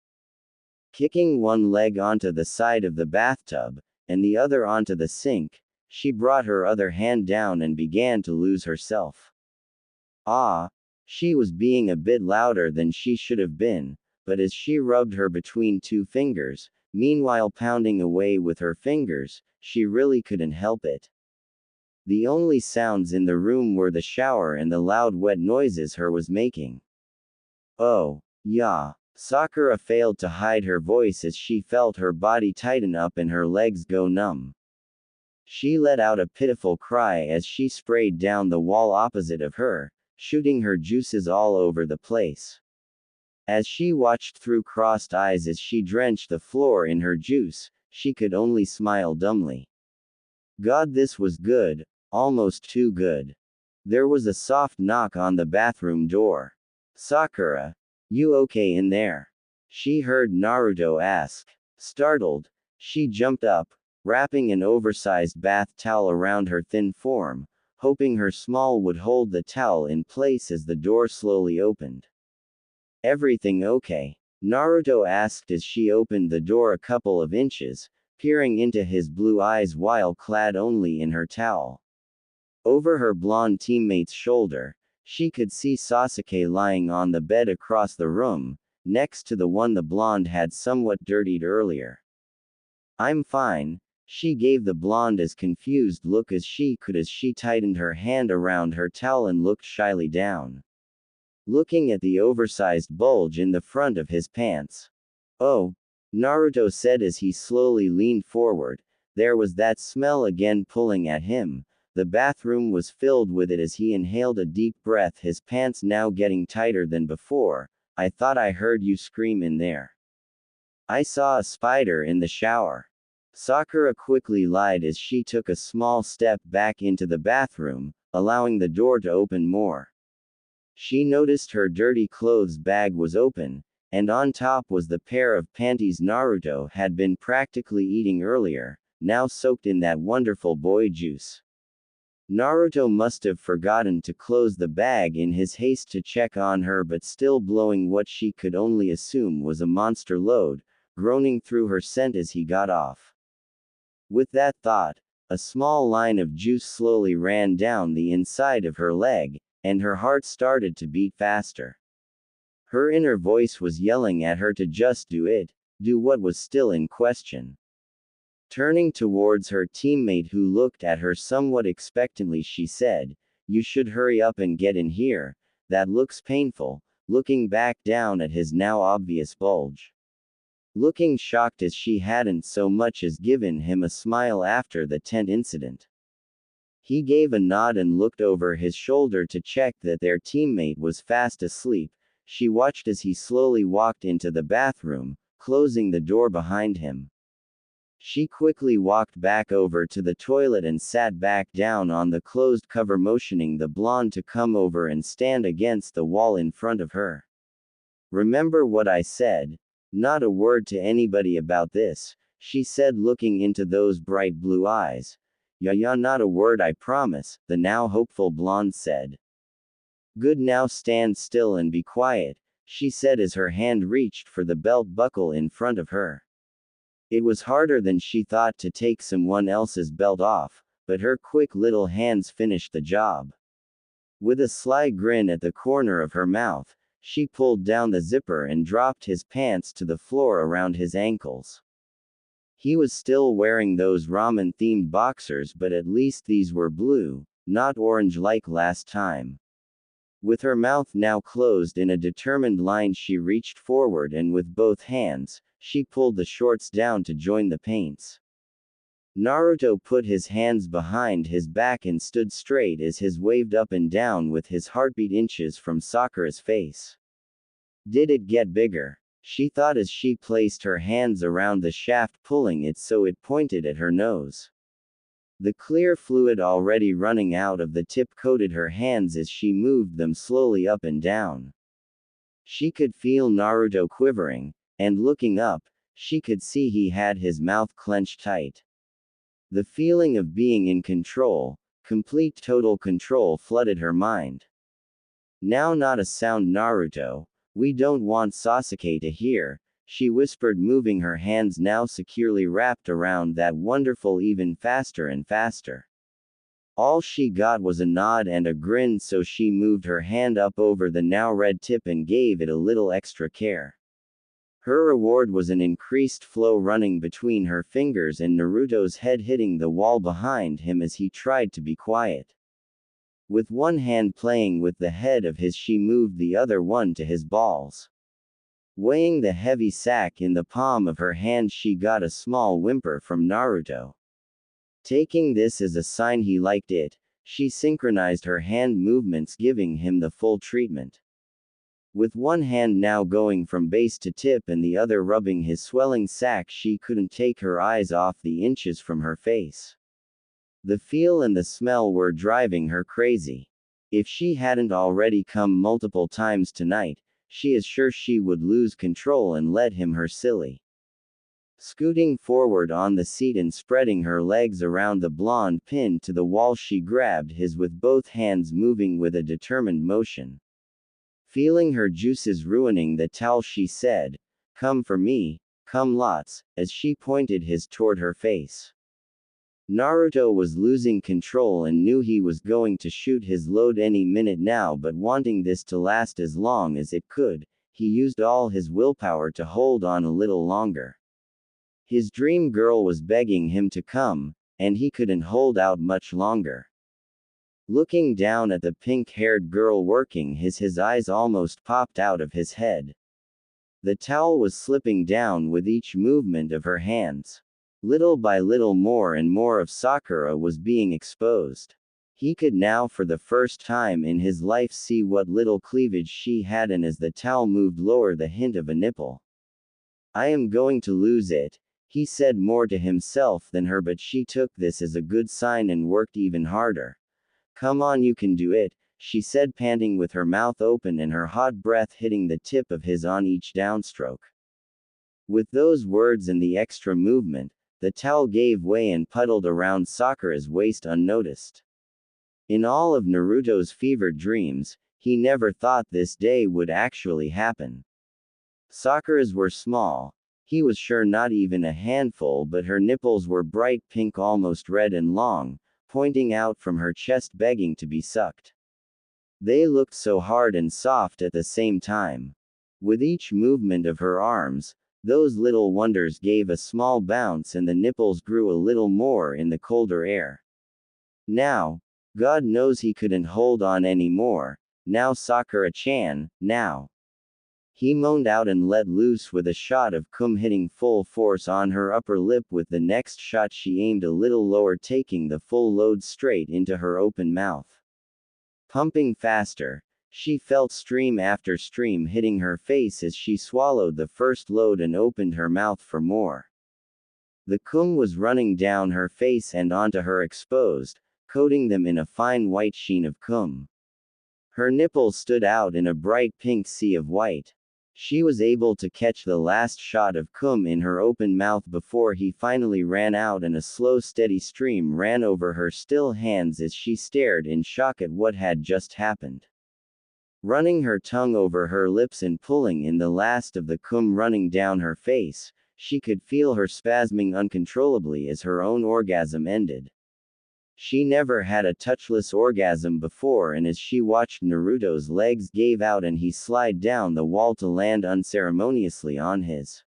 Kicking one leg onto the side of the bathtub, and the other onto the sink, she brought her other hand down and began to lose herself. Ah! She was being a bit louder than she should have been, but as she rubbed her between 2 fingers, meanwhile pounding away with her fingers, she really couldn't help it. The only sounds in the room were the shower and the loud wet noises her was making. Oh, yeah. Sakura failed to hide her voice as she felt her body tighten up and her legs go numb. She let out a pitiful cry as she sprayed down the wall opposite of her, shooting her juices all over the place. As she watched through crossed eyes as she drenched the floor in her juice, she could only smile dumbly. God, this was good, almost too good. There was a soft knock on the bathroom door. Sakura, you okay in there? She heard Naruto ask. Startled, she jumped up, wrapping an oversized bath towel around her thin form, hoping her small would hold the towel in place as the door slowly opened. Everything okay? Naruto asked as she opened the door a couple of inches, peering into his blue eyes while clad only in her towel. Over her blonde teammate's shoulder, she could see Sasuke lying on the bed across the room, next to the one the blonde had somewhat dirtied earlier. I'm fine, she gave the blonde as confused look as she could as she tightened her hand around her towel and looked shyly down, looking at the oversized bulge in the front of his pants. Oh, Naruto said as he slowly leaned forward. There was that smell again pulling at him. The bathroom was filled with it as he inhaled a deep breath, his pants now getting tighter than before. I thought I heard you scream in there. I saw a spider in the shower. Sakura quickly lied as she took a small step back into the bathroom, allowing the door to open more. She noticed her dirty clothes bag was open, and on top was the pair of panties Naruto had been practically eating earlier, now soaked in that wonderful boy juice. Naruto must have forgotten to close the bag in his haste to check on her, but still blowing what she could only assume was a monster load, groaning through her scent as he got off. With that thought, a small line of juice slowly ran down the inside of her leg, and her heart started to beat faster. Her inner voice was yelling at her to just do it, do what was still in question. Turning towards her teammate who looked at her somewhat expectantly, she said, "You should hurry up and get in here, that looks painful," looking back down at his now obvious bulge. looking shocked as she hadn't so much as given him a smile after the tent incident. He gave a nod and looked over his shoulder to check that their teammate was fast asleep. She watched as he slowly walked into the bathroom, closing the door behind him. She quickly walked back over to the toilet and sat back down on the closed cover, motioning the blonde to come over and stand against the wall in front of her. "Remember what I said? Not a word to anybody about this," she said, looking into those bright blue eyes. "Yeah, not a word, I promise," the now hopeful blonde said. "Good, now stand still and be quiet," she said as her hand reached for the belt buckle in front of her. It was harder than she thought to take someone else's belt off, but her quick little hands finished the job. With a sly grin at the corner of her mouth, she pulled down the zipper and dropped his pants to the floor around his ankles. He was still wearing those ramen-themed boxers, but at least these were blue, not orange like last time. With her mouth now closed in a determined line, she reached forward and with both hands, she pulled the shorts down to join the paints. Naruto put his hands behind his back and stood straight as his waved up and down with his heartbeat inches from Sakura's face. Did it get bigger? She thought as she placed her hands around the shaft, pulling it so it pointed at her nose. The clear fluid already running out of the tip coated her hands as she moved them slowly up and down. She could feel Naruto quivering, and looking up, she could see he had his mouth clenched tight. The feeling of being in control, complete total control, flooded her mind. "Now not a sound, Naruto. We don't want Sasuke to hear," she whispered, moving her hands now securely wrapped around that wonderful even faster and faster. All she got was a nod and a grin, so she moved her hand up over the now red tip and gave it a little extra care. Her reward was an increased flow running between her fingers and Naruto's head, hitting the wall behind him as he tried to be quiet. With one hand playing with the head of his, she moved the other one to his balls. Weighing the heavy sack in the palm of her hand, she got a small whimper from Naruto. Taking this as a sign he liked it, she synchronized her hand movements, giving him the full treatment. With one hand now going from base to tip and the other rubbing his swelling sack, she couldn't take her eyes off the inches from her face. The feel and the smell were driving her crazy. If she hadn't already come multiple times tonight, she is sure she would lose control and let him her silly. Scooting forward on the seat and spreading her legs around the blonde pinned to the wall, she grabbed his with both hands, moving with a determined motion. Feeling her juices ruining the towel, she said, "Come for me, come lots," as she pointed his toward her face. Naruto was losing control and knew he was going to shoot his load any minute now, but wanting this to last as long as it could, he used all his willpower to hold on a little longer. His dream girl was begging him to come, and he couldn't hold out much longer. Looking down at the pink-haired girl working his eyes almost popped out of his head. The towel was slipping down with each movement of her hands. Little by little, more and more of Sakura was being exposed. He could now for the first time in his life see what little cleavage she had, and as the towel moved lower, the hint of a nipple. "I am going to lose it," he said, more to himself than her, but she took this as a good sign and worked even harder. "Come on, you can do it," she said, panting with her mouth open and her hot breath hitting the tip of his on each downstroke. With those words and the extra movement, the towel gave way and puddled around Sakura's waist unnoticed. In all of Naruto's fevered dreams, he never thought this day would actually happen. Sakura's were small. He was sure not even a handful, but her nipples were bright pink, almost red and long, pointing out from her chest, begging to be sucked. They looked so hard and soft at the same time. With each movement of her arms, those little wonders gave a small bounce and the nipples grew a little more in the colder air. Now, God knows he couldn't hold on anymore. Now Sakura-chan, now. He moaned out and let loose with a shot of cum hitting full force on her upper lip. With the next shot she aimed a little lower, taking the full load straight into her open mouth. Pumping faster, she felt stream after stream hitting her face as she swallowed the first load and opened her mouth for more. The cum was running down her face and onto her exposed, coating them in a fine white sheen of cum. Her nipples stood out in a bright pink sea of white. She was able to catch the last shot of cum in her open mouth before he finally ran out, and a slow steady stream ran over her still hands as she stared in shock at what had just happened. Running her tongue over her lips and pulling in the last of the cum running down her face, she could feel her spasming uncontrollably as her own orgasm ended. She never had a touchless orgasm before, and as she watched, Naruto's legs gave out and he slid down the wall to land unceremoniously on his.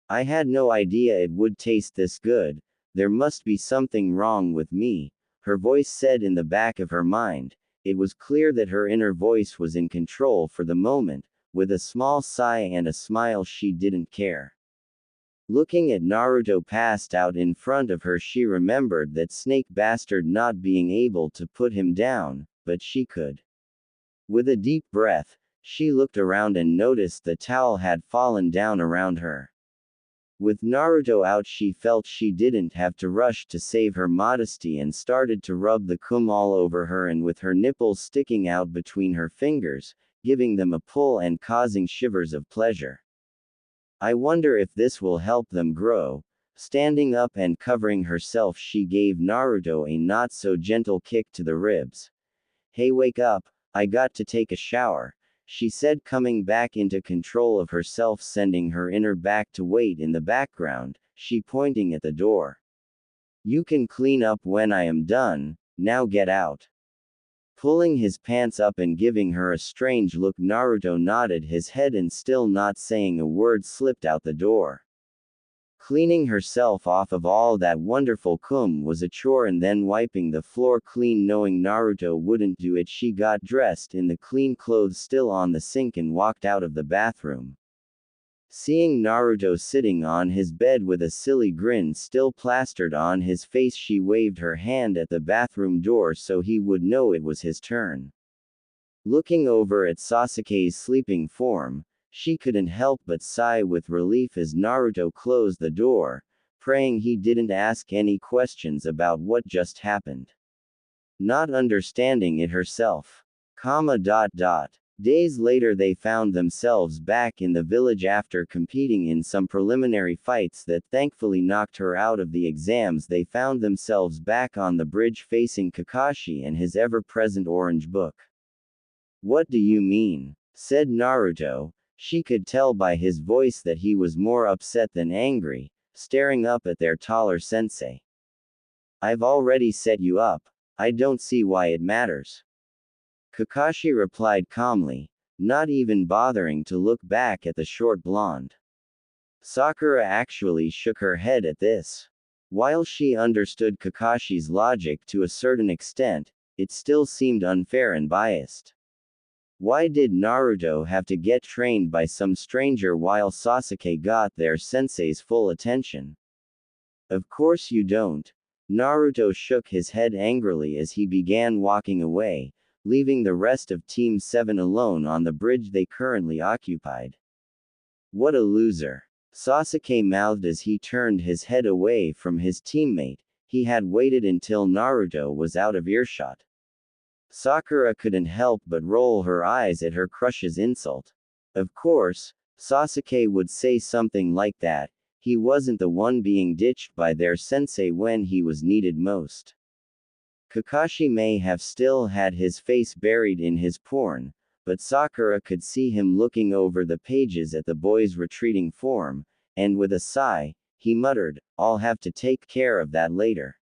I had no idea it would taste this good. There must be something wrong with me, her voice said in the back of her mind. It was clear that her inner voice was in control for the moment. With a small sigh and a smile, she didn't care. Looking at Naruto passed out in front of her, she remembered that snake bastard not being able to put him down, but she could. With a deep breath, she looked around and noticed the towel had fallen down around her. With Naruto out, she felt she didn't have to rush to save her modesty and started to rub the cum all over her, and with her nipples sticking out between her fingers, giving them a pull and causing shivers of pleasure. I wonder if this will help them grow. Standing up and covering herself, she gave Naruto a not so gentle kick to the ribs. Hey, wake up, I got to take a shower, she said, coming back into control of herself, sending her inner back to wait in the background, she pointing at the door. You can clean up when I am done, now get out. Pulling his pants up and giving her a strange look, Naruto nodded his head and, still not saying a word, slipped out the door. Cleaning herself off of all that wonderful cum was a chore, and then wiping the floor clean, knowing Naruto wouldn't do it, she got dressed in the clean clothes still on the sink and walked out of the bathroom. Seeing Naruto sitting on his bed with a silly grin still plastered on his face, she waved her hand at the bathroom door so he would know it was his turn. Looking over at Sasuke's sleeping form, she couldn't help but sigh with relief as Naruto closed the door, praying he didn't ask any questions about what just happened. Not understanding it herself. Days later, they found themselves back in the village after competing in some preliminary fights that thankfully knocked her out of the exams. They found themselves back on the bridge facing Kakashi and his ever-present orange book. What do you mean? Said Naruto. She could tell by his voice that he was more upset than angry, staring up at their taller sensei. I've already set you up, I don't see why it matters. Kakashi replied calmly, not even bothering to look back at the short blonde. Sakura actually shook her head at this. While she understood Kakashi's logic to a certain extent, it still seemed unfair and biased. Why did Naruto have to get trained by some stranger while Sasuke got their sensei's full attention? Of course you don't. Naruto shook his head angrily as he began walking away, leaving the rest of Team 7 alone on the bridge they currently occupied. What a loser. Sasuke mouthed as he turned his head away from his teammate. He had waited until Naruto was out of earshot. Sakura couldn't help but roll her eyes at her crush's insult. Of course, Sasuke would say something like that. He wasn't the one being ditched by their sensei when he was needed most. Kakashi may have still had his face buried in his porn, but Sakura could see him looking over the pages at the boy's retreating form, and with a sigh, he muttered, I'll have to take care of that later.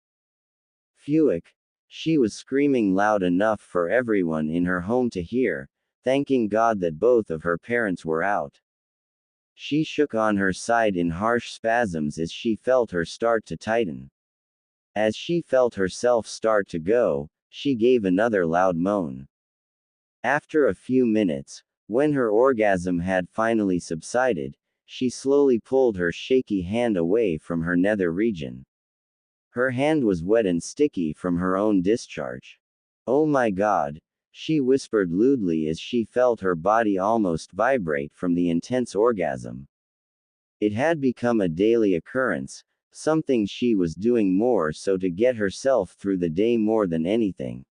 Phewick. She was screaming loud enough for everyone in her home to hear, thanking God that both of her parents were out. She shook on her side in harsh spasms as she felt her start to tighten. As she felt herself start to go, she gave another loud moan. After a few minutes, When her orgasm had finally subsided, she slowly pulled her shaky hand away from her nether region. Her hand was wet and sticky from her own discharge. "Oh my God," she whispered lewdly as she felt her body almost vibrate from the intense orgasm. It had become a daily occurrence, something she was doing more so to get herself through the day more than anything.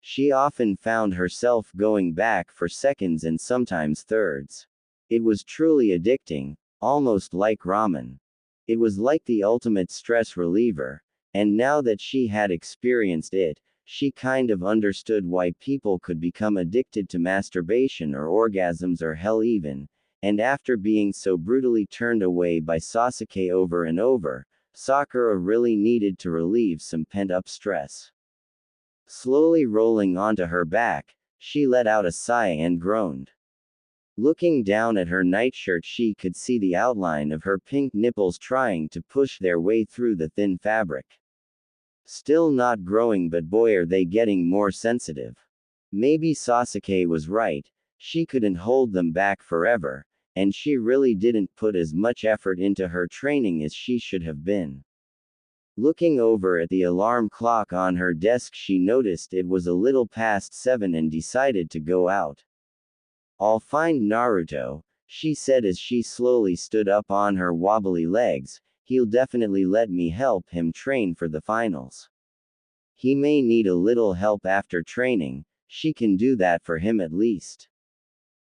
She often found herself going back for seconds and sometimes thirds. It was truly addicting, almost like ramen. It was like the ultimate stress reliever, and now that she had experienced it, she kind of understood why people could become addicted to masturbation or orgasms or hell even, and after being so brutally turned away by Sasuke over and over, Sakura really needed to relieve some pent-up stress. Slowly rolling onto her back, she let out a sigh and groaned. Looking down at her nightshirt, she could see the outline of her pink nipples trying to push their way through the thin fabric. Still not growing, but boy are they getting more sensitive. Maybe Sasuke was right, she couldn't hold them back forever, and she really didn't put as much effort into her training as she should have been. Looking over at the alarm clock on her desk, she noticed it was a little past 7 and decided to go out. "I'll find Naruto," she said as she slowly stood up on her wobbly legs. "He'll definitely let me help him train for the finals. He may need a little help after training, she can do that for him at least."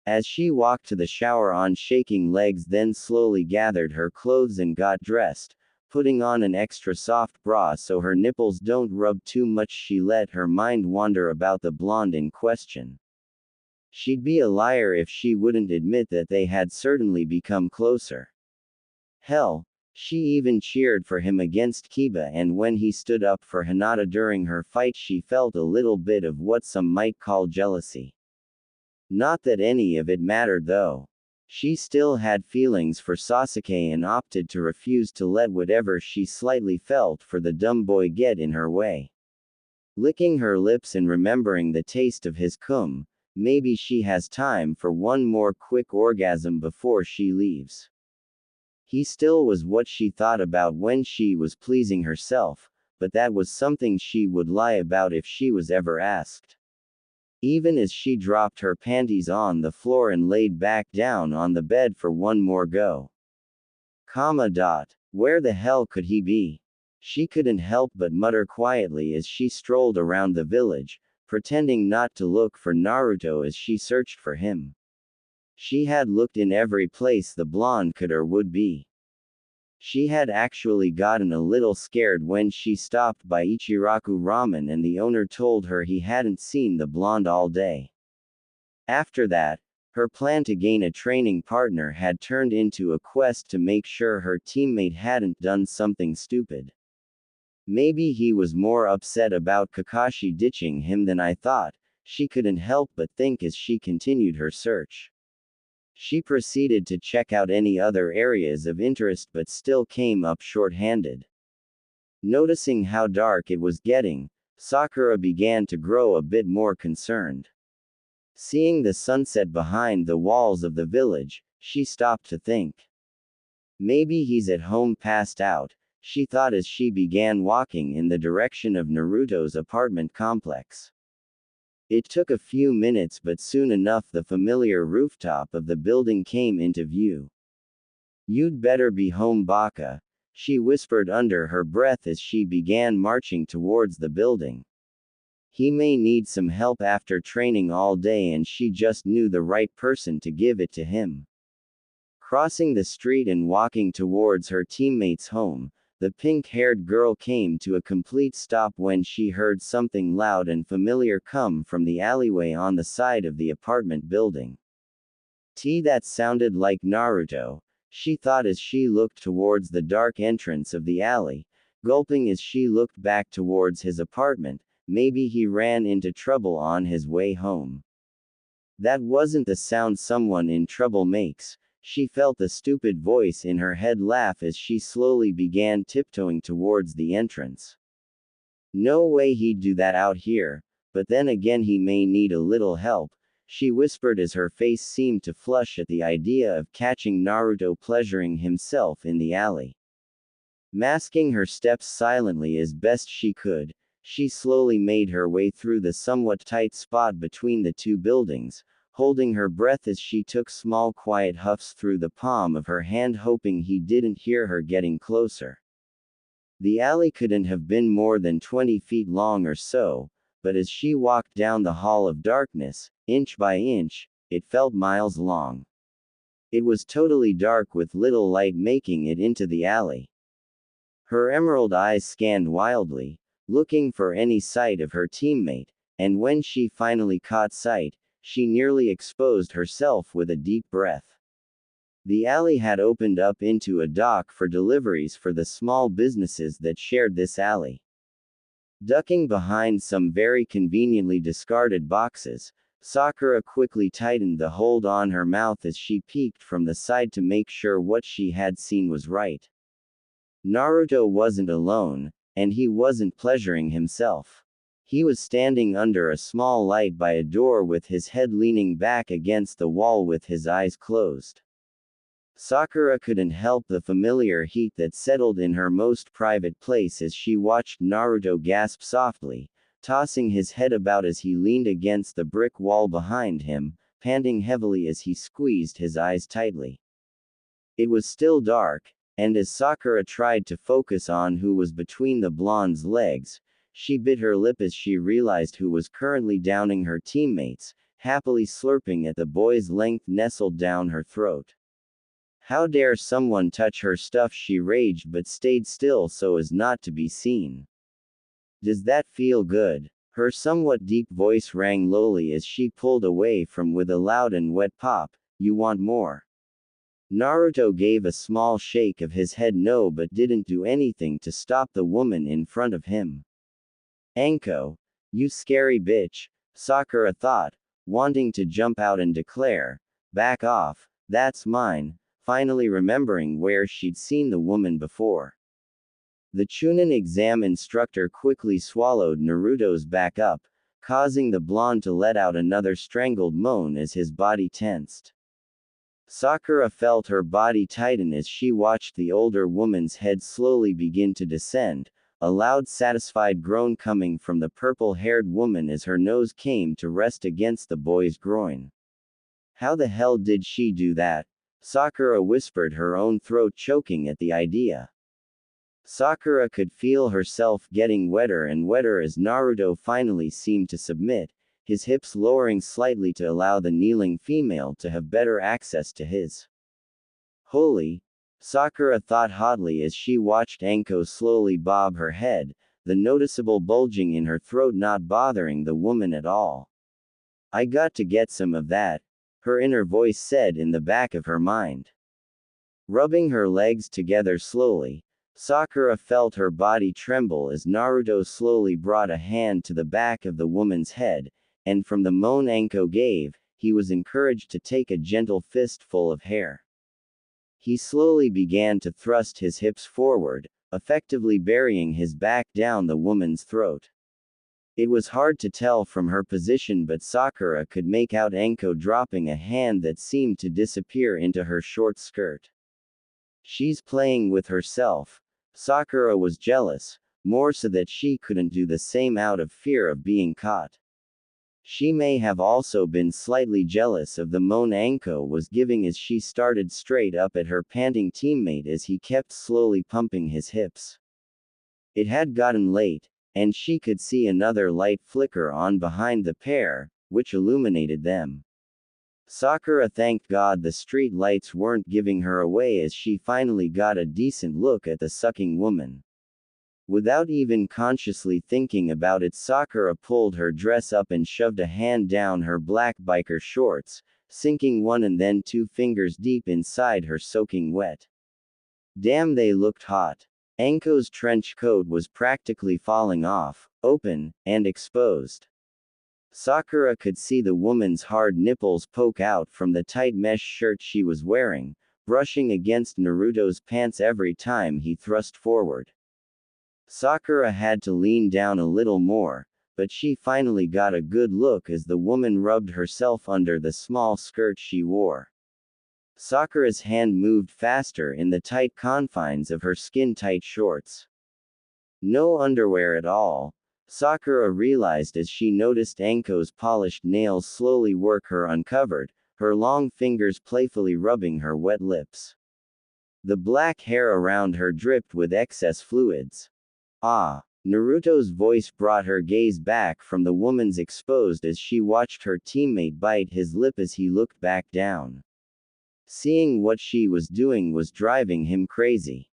As she walked to the shower on shaking legs, then slowly gathered her clothes and got dressed, putting on an extra soft bra so her nipples don't rub too much. She let her mind wander about the blonde in question. She'd be a liar if she wouldn't admit that they had certainly become closer. Hell, she even cheered for him against Kiba, and when he stood up for Hinata during her fight, she felt a little bit of what some might call jealousy. Not that any of it mattered though. She still had feelings for Sasuke and opted to refuse to let whatever she slightly felt for the dumb boy get in her way. Licking her lips and remembering the taste of his cum, maybe she has time for one more quick orgasm before she leaves. He still was what she thought about when she was pleasing herself, but that was something she would lie about if she was ever asked. Even as she dropped her panties on the floor and laid back down on the bed for one more go. Where the hell could he be? She couldn't help but mutter quietly as she strolled around the village, pretending not to look for Naruto as she searched for him. She had looked in every place the blonde could or would be. She had actually gotten a little scared when she stopped by Ichiraku Ramen and the owner told her he hadn't seen the blonde all day. After that, her plan to gain a training partner had turned into a quest to make sure her teammate hadn't done something stupid. "Maybe he was more upset about Kakashi ditching him than I thought," she couldn't help but think as she continued her search. She proceeded to check out any other areas of interest but still came up short-handed. Noticing how dark it was getting, Sakura began to grow a bit more concerned. Seeing the sunset behind the walls of the village, she stopped to think. Maybe he's at home passed out, she thought as she began walking in the direction of Naruto's apartment complex. It took a few minutes, but soon enough the familiar rooftop of the building came into view. "You'd better be home, Baka," she whispered under her breath as she began marching towards the building. He may need some help after training all day and she just knew the right person to give it to him. Crossing the street and walking towards her teammate's home, the pink-haired girl came to a complete stop when she heard something loud and familiar come from the alleyway on the side of the apartment building. That sounded like Naruto, she thought as she looked towards the dark entrance of the alley, gulping as she looked back towards his apartment. Maybe he ran into trouble on his way home. That wasn't the sound someone in trouble makes. She felt the stupid voice in her head laugh as she slowly began tiptoeing towards the entrance. No way he'd do that out here, but then again he may need a little help. she whispered as her face seemed to flush at the idea of catching Naruto pleasuring himself in the alley. Masking her steps silently as best she could, she slowly made her way through the somewhat tight spot between the two buildings, holding her breath as she took small quiet huffs through the palm of her hand, hoping he didn't hear her getting closer. The alley couldn't have been more than 20 feet long or so, but as she walked down the hall of darkness, inch by inch, it felt miles long. It was totally dark with little light making it into the alley. Her emerald eyes scanned wildly, looking for any sight of her teammate, and when she finally caught sight, she nearly exposed herself with a deep breath. The alley had opened up into a dock for deliveries for the small businesses that shared this alley. Ducking behind some very conveniently discarded boxes, Sakura quickly tightened the hold on her mouth as she peeked from the side to make sure what she had seen was right. Naruto wasn't alone, and he wasn't pleasuring himself. He was standing under a small light by a door with his head leaning back against the wall with his eyes closed. Sakura couldn't help the familiar heat that settled in her most private place as she watched Naruto gasp softly, tossing his head about as he leaned against the brick wall behind him, panting heavily as he squeezed his eyes tightly. It was still dark, and as Sakura tried to focus on who was between the blonde's legs, she bit her lip as she realized who was currently downing her teammates, happily slurping at the boy's length nestled down her throat. How dare someone touch her stuff, she raged but stayed still so as not to be seen. Does that feel good? Her somewhat deep voice rang lowly as she pulled away from with a loud and wet pop. You want more? Naruto gave a small shake of his head no, but didn't do anything to stop the woman in front of him. Anko, you scary bitch, Sakura thought, wanting to jump out and declare, back off, that's mine, finally remembering where she'd seen the woman before. The Chunin exam instructor quickly swallowed Naruto's back up, causing the blonde to let out another strangled moan as his body tensed. Sakura felt her body tighten as she watched the older woman's head slowly begin to descend, a loud satisfied groan coming from the purple-haired woman as her nose came to rest against the boy's groin. How the hell did she do that? Sakura whispered, her own throat choking at the idea. Sakura could feel herself getting wetter and wetter as Naruto finally seemed to submit, his hips lowering slightly to allow the kneeling female to have better access to his. Holy! Sakura thought hotly as she watched Anko slowly bob her head, the noticeable bulging in her throat not bothering the woman at all. I got to get some of that, her inner voice said in the back of her mind. Rubbing her legs together slowly, Sakura felt her body tremble as Naruto slowly brought a hand to the back of the woman's head, and from the moan Anko gave, he was encouraged to take a gentle fistful of hair. He slowly began to thrust his hips forward, effectively burying his back down the woman's throat. It was hard to tell from her position, but Sakura could make out Anko dropping a hand that seemed to disappear into her short skirt. She's playing with herself. Sakura was jealous, more so that she couldn't do the same out of fear of being caught. She may have also been slightly jealous of the moan Anko was giving as she started straight up at her panting teammate as he kept slowly pumping his hips. It had gotten late, and she could see another light flicker on behind the pair, which illuminated them. Sakura thanked God the street lights weren't giving her away as she finally got a decent look at the sucking woman. Without even consciously thinking about it, Sakura pulled her dress up and shoved a hand down her black biker shorts, sinking one and then two fingers deep inside her soaking wet. Damn, they looked hot. Anko's trench coat was practically falling off, open, and exposed. Sakura could see the woman's hard nipples poke out from the tight mesh shirt she was wearing, brushing against Naruto's pants every time he thrust forward. Sakura had to lean down a little more, but she finally got a good look as the woman rubbed herself under the small skirt she wore. Sakura's hand moved faster in the tight confines of her skin-tight shorts. No underwear at all, Sakura realized as she noticed Anko's polished nails slowly work her uncovered, her long fingers playfully rubbing her wet lips. The black hair around her dripped with excess fluids. Ah! Naruto's voice brought her gaze back from the woman's exposed as she watched her teammate bite his lip as he looked back down. Seeing what she was doing was driving him crazy.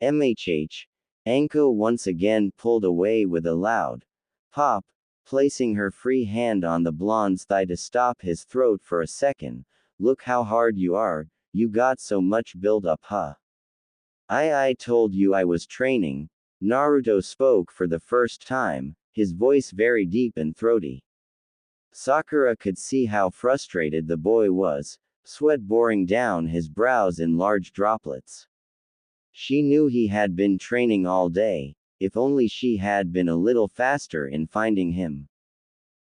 MHH. Anko once again pulled away with a loud pop, placing her free hand on the blonde's thigh to stop his throat for a second. Look how hard you are, you got so much build up, huh? I told you I was training. Naruto spoke for the first time, his voice very deep and throaty. Sakura could see how frustrated the boy was, sweat pouring down his brows in large droplets. She knew he had been training all day, if only she had been a little faster in finding him.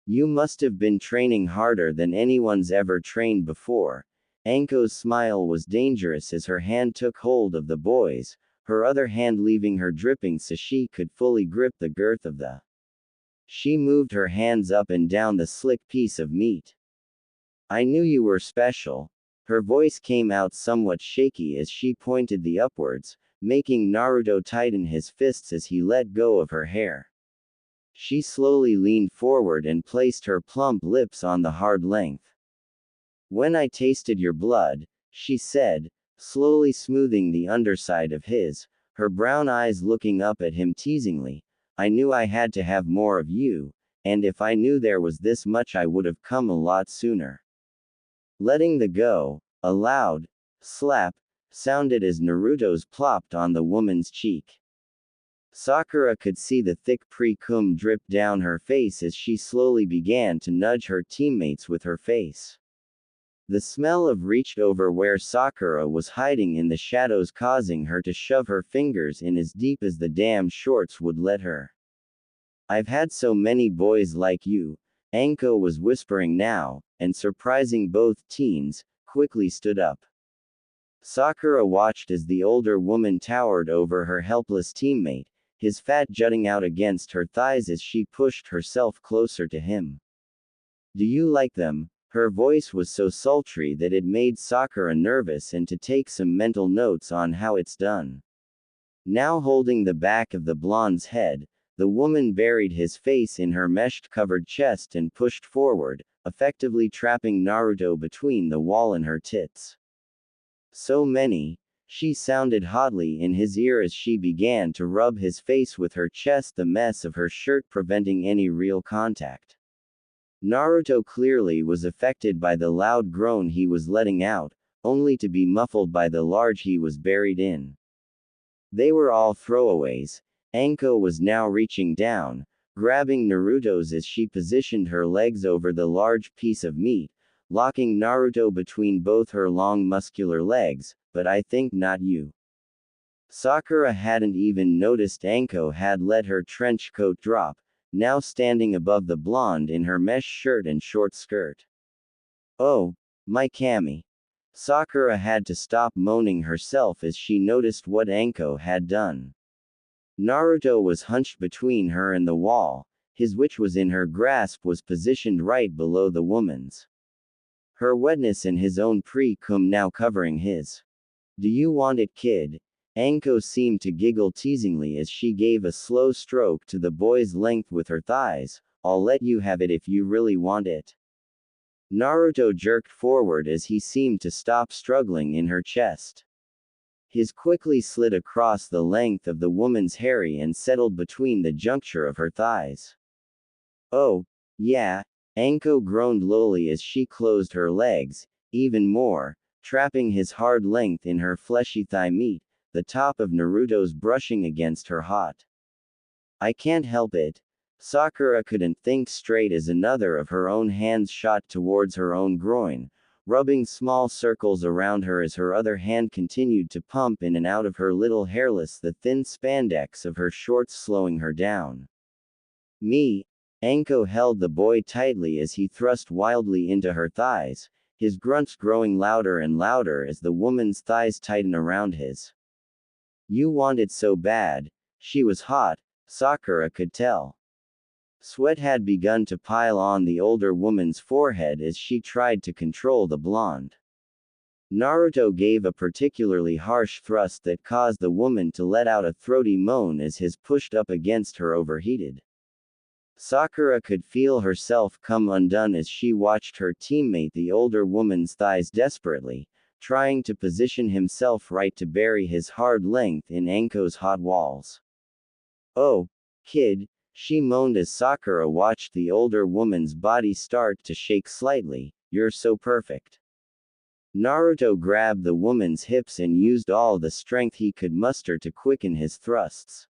You must have been training harder than anyone's ever trained before. Anko's smile was dangerous as her hand took hold of the boy's, her other hand leaving her dripping so she could fully grip the girth of the. She moved her hands up and down the slick piece of meat. I knew you were special. Her voice came out somewhat shaky as she pointed the upwards, making Naruto tighten his fists as he let go of her hair. She slowly leaned forward and placed her plump lips on the hard length. When I tasted your blood, she said, slowly smoothing the underside of his, her brown eyes looking up at him teasingly, I knew I had to have more of you, and if I knew there was this much I would have come a lot sooner. Letting the go, a loud slap sounded as Naruto's plopped on the woman's cheek. Sakura could see the thick pre-cum drip down her face as she slowly began to nudge her teammates with her face. The smell of reached over where Sakura was hiding in the shadows, causing her to shove her fingers in as deep as the damn shorts would let her. I've had so many boys like you, Anko was whispering now, and surprising both teens, quickly stood up. Sakura watched as the older woman towered over her helpless teammate, his fat jutting out against her thighs as she pushed herself closer to him. Do you like them? Her voice was so sultry that it made Sakura nervous and to take some mental notes on how it's done. Now holding the back of the blonde's head, the woman buried his face in her meshed-covered chest and pushed forward, effectively trapping Naruto between the wall and her tits. So many, she sounded hotly in his ear as she began to rub his face with her chest, the mess of her shirt preventing any real contact. Naruto clearly was affected by the loud groan he was letting out, only to be muffled by the large he was buried in. They were all throwaways. Anko was now reaching down, grabbing Naruto's as she positioned her legs over the large piece of meat, locking Naruto between both her long muscular legs, but I think not you. Sakura hadn't even noticed Anko had let her trench coat drop, now standing above the blonde in her mesh shirt and short skirt. Oh, my Kami. Sakura had to stop moaning herself as she noticed what Anko had done. Naruto was hunched between her and the wall, his which was in her grasp was positioned right below the woman's. Her wetness and his own pre-cum now covering his. Do you want it, kid? Anko seemed to giggle teasingly as she gave a slow stroke to the boy's length with her thighs. I'll let you have it if you really want it. Naruto jerked forward as he seemed to stop struggling in her chest. His quickly slid across the length of the woman's hairy and settled between the juncture of her thighs. Oh, yeah, Anko groaned lowly as she closed her legs, even more, trapping his hard length in her fleshy thigh meat, the top of Naruto's brushing against her hot. I can't help it. Sakura couldn't think straight as another of her own hands shot towards her own groin, rubbing small circles around her as her other hand continued to pump in and out of her little hairless the thin spandex of her shorts, slowing her down. Me? Anko held the boy tightly as he thrust wildly into her thighs, his grunts growing louder and louder as the woman's thighs tighten around his. You want it so bad. She was hot, Sakura could tell. Sweat had begun to pile on the older woman's forehead as she tried to control the blonde. Naruto gave a particularly harsh thrust that caused the woman to let out a throaty moan as his pushed up against her overheated. Sakura could feel herself come undone as she watched her teammate the older woman's thighs desperately, trying to position himself right to bury his hard length in Anko's hot walls. Oh, kid, she moaned as Sakura watched the older woman's body start to shake slightly, you're so perfect. Naruto grabbed the woman's hips and used all the strength he could muster to quicken his thrusts.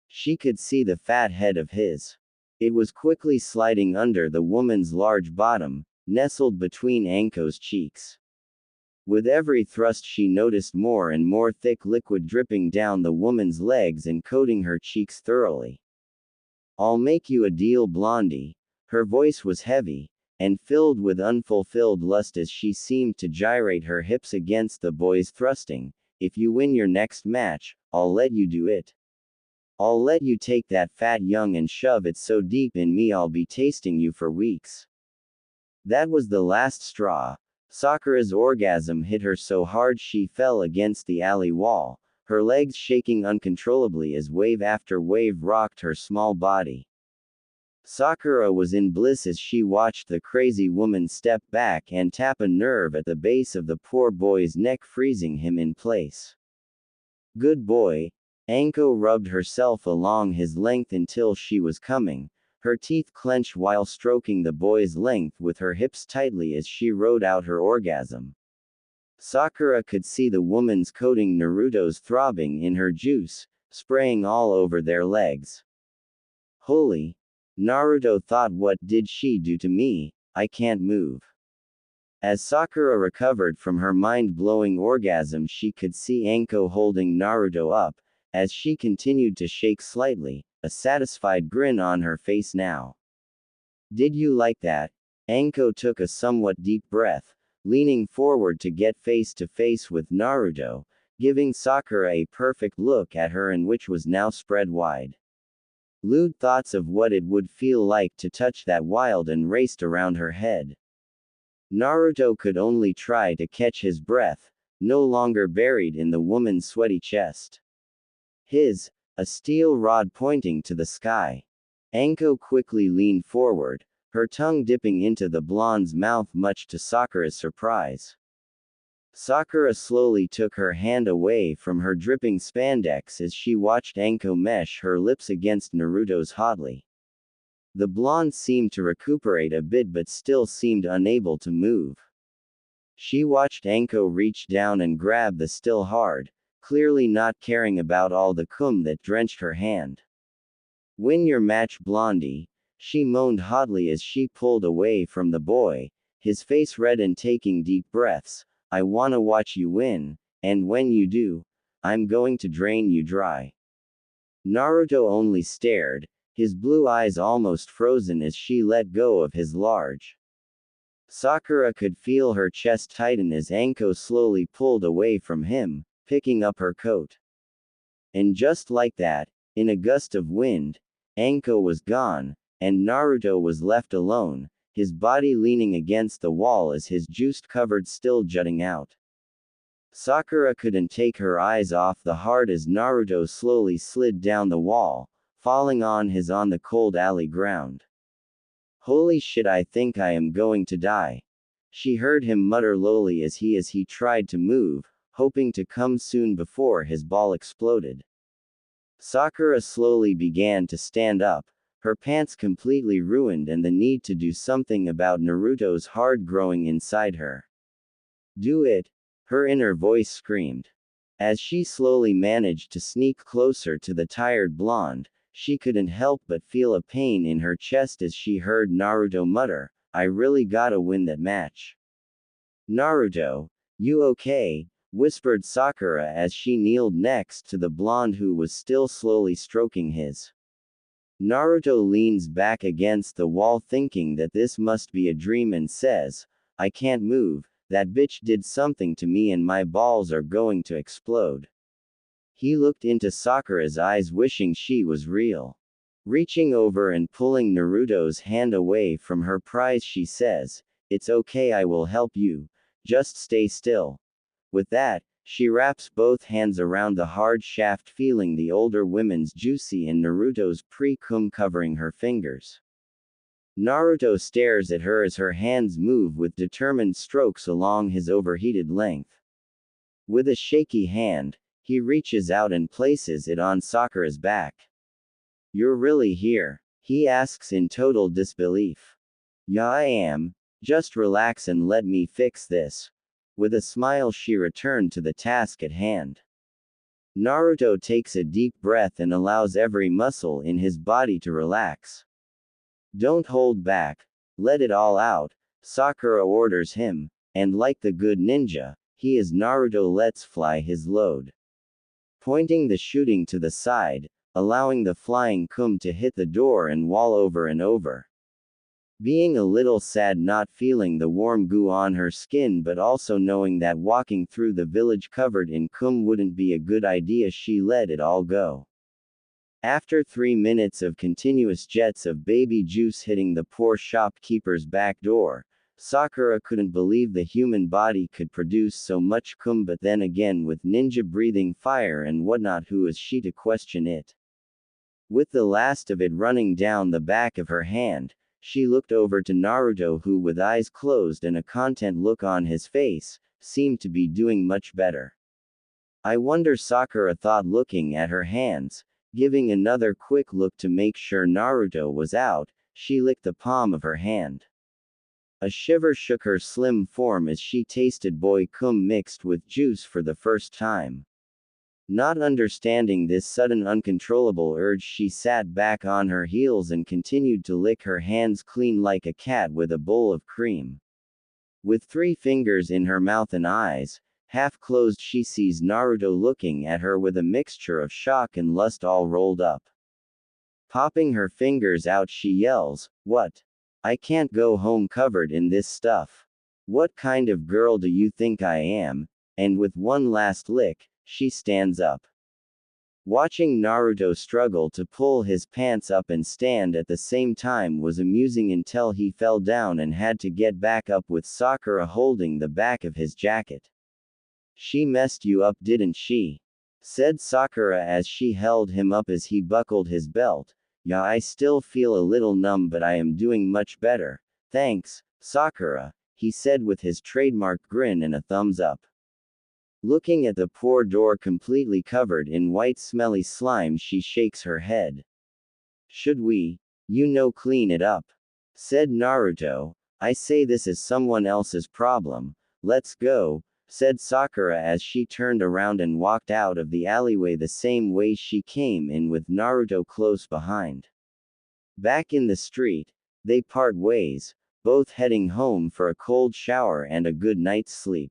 She could see the fat head of his. It was quickly sliding under the woman's large bottom, nestled between Anko's cheeks. With every thrust she noticed more and more thick liquid dripping down the woman's legs and coating her cheeks thoroughly. I'll make you a deal, Blondie. Her voice was heavy, and filled with unfulfilled lust as she seemed to gyrate her hips against the boy's thrusting. If you win your next match, I'll let you do it. I'll let you take that fat young and shove it so deep in me I'll be tasting you for weeks. That was the last straw. Sakura's orgasm hit her so hard she fell against the alley wall, her legs shaking uncontrollably as wave after wave rocked her small body. Sakura was in bliss as she watched the crazy woman step back and tap a nerve at the base of the poor boy's neck, freezing him in place. Good boy. Anko rubbed herself along his length until she was coming, her teeth clenched while stroking the boy's length with her hips tightly as she rode out her orgasm. Sakura could see the woman's coating Naruto's throbbing in her juice, spraying all over their legs. Holy! Naruto thought, what did she do to me? I can't move. As Sakura recovered from her mind-blowing orgasm, she could see Anko holding Naruto up, as she continued to shake slightly, a satisfied grin on her face now. Did you like that? Anko took a somewhat deep breath, leaning forward to get face to face with Naruto, giving Sakura a perfect look at her and which was now spread wide. Lewd thoughts of what it would feel like to touch that wild and raced around her head. Naruto could only try to catch his breath, no longer buried in the woman's sweaty chest. A steel rod pointing to the sky. Anko quickly leaned forward, her tongue dipping into the blonde's mouth much to Sakura's surprise. Sakura slowly took her hand away from her dripping spandex as she watched Anko mesh her lips against Naruto's hotly. The blonde seemed to recuperate a bit but still seemed unable to move. She watched Anko reach down and grab the still hard, clearly not caring about all the cum that drenched her hand. Win your match, Blondie, she moaned hotly as she pulled away from the boy, his face red and taking deep breaths. I wanna watch you win, and when you do, I'm going to drain you dry. Naruto only stared, his blue eyes almost frozen as she let go of his large. Sakura could feel her chest tighten as Anko slowly pulled away from him, picking up her coat. And just like that, in a gust of wind, Anko was gone, and Naruto was left alone, his body leaning against the wall as his juice-covered still jutting out. Sakura couldn't take her eyes off the heart as Naruto slowly slid down the wall, falling on the cold alley ground. Holy shit, I think I am going to die. She heard him mutter lowly as he tried to move, hoping to come soon before his ball exploded. Sakura slowly began to stand up, her pants completely ruined and the need to do something about Naruto's hard growing inside her. Do it, her inner voice screamed. As she slowly managed to sneak closer to the tired blonde, she couldn't help but feel a pain in her chest as she heard Naruto mutter, I really gotta win that match. Naruto, you okay? Whispered Sakura as she kneeled next to the blonde who was still slowly stroking his Naruto leans back against the wall thinking that this must be a dream and says, I can't move, that bitch did something to me and my balls are going to explode. He looked into Sakura's eyes wishing she was real. Reaching over and pulling Naruto's hand away from her prize she says, it's okay, I will help you, just stay still. With that, she wraps both hands around the hard shaft feeling the older woman's juicy and Naruto's pre-cum covering her fingers. Naruto stares at her as her hands move with determined strokes along his overheated length. With a shaky hand, he reaches out and places it on Sakura's back. You're really here? He asks in total disbelief. Yeah, I am. Just relax and let me fix this. With a smile, she returned to the task at hand. Naruto takes a deep breath and allows every muscle in his body to relax. Don't hold back. Let it all out, Sakura orders him, and like the good ninja, he is Naruto lets fly his load. Pointing the shooting to the side, allowing the flying cum to hit the door and wall over and over. Being a little sad not feeling the warm goo on her skin but also knowing that walking through the village covered in cum wouldn't be a good idea, she let it all go. After 3 minutes of continuous jets of baby juice hitting the poor shopkeeper's back door, Sakura couldn't believe the human body could produce so much cum, but then again with ninja breathing fire and whatnot, who is she to question it? With the last of it running down the back of her hand, she looked over to Naruto, who with eyes closed and a content look on his face, seemed to be doing much better. I wonder, Sakura thought looking at her hands. Giving another quick look to make sure Naruto was out, she licked the palm of her hand. A shiver shook her slim form as she tasted boy cum mixed with juice for the first time. Not understanding this sudden uncontrollable urge, she sat back on her heels and continued to lick her hands clean like a cat with a bowl of cream. With 3 fingers in her mouth and eyes half closed, she sees Naruto looking at her with a mixture of shock and lust all rolled up. Popping her fingers out, she yells, "What? I can't go home covered in this stuff. What kind of girl do you think I am?" And with one last lick, she stands up. Watching Naruto struggle to pull his pants up and stand at the same time was amusing until he fell down and had to get back up with Sakura holding the back of his jacket. She messed you up, didn't she? Said Sakura as she held him up as he buckled his belt. Yeah, I still feel a little numb, but I am doing much better. Thanks, Sakura, he said with his trademark grin and a thumbs up. Looking at the poor door completely covered in white smelly slime, she shakes her head. Should we, clean it up? Said Naruto. I say this is someone else's problem. Let's go, said Sakura as she turned around and walked out of the alleyway the same way she came in, with Naruto close behind. Back in the street, they part ways, both heading home for a cold shower and a good night's sleep.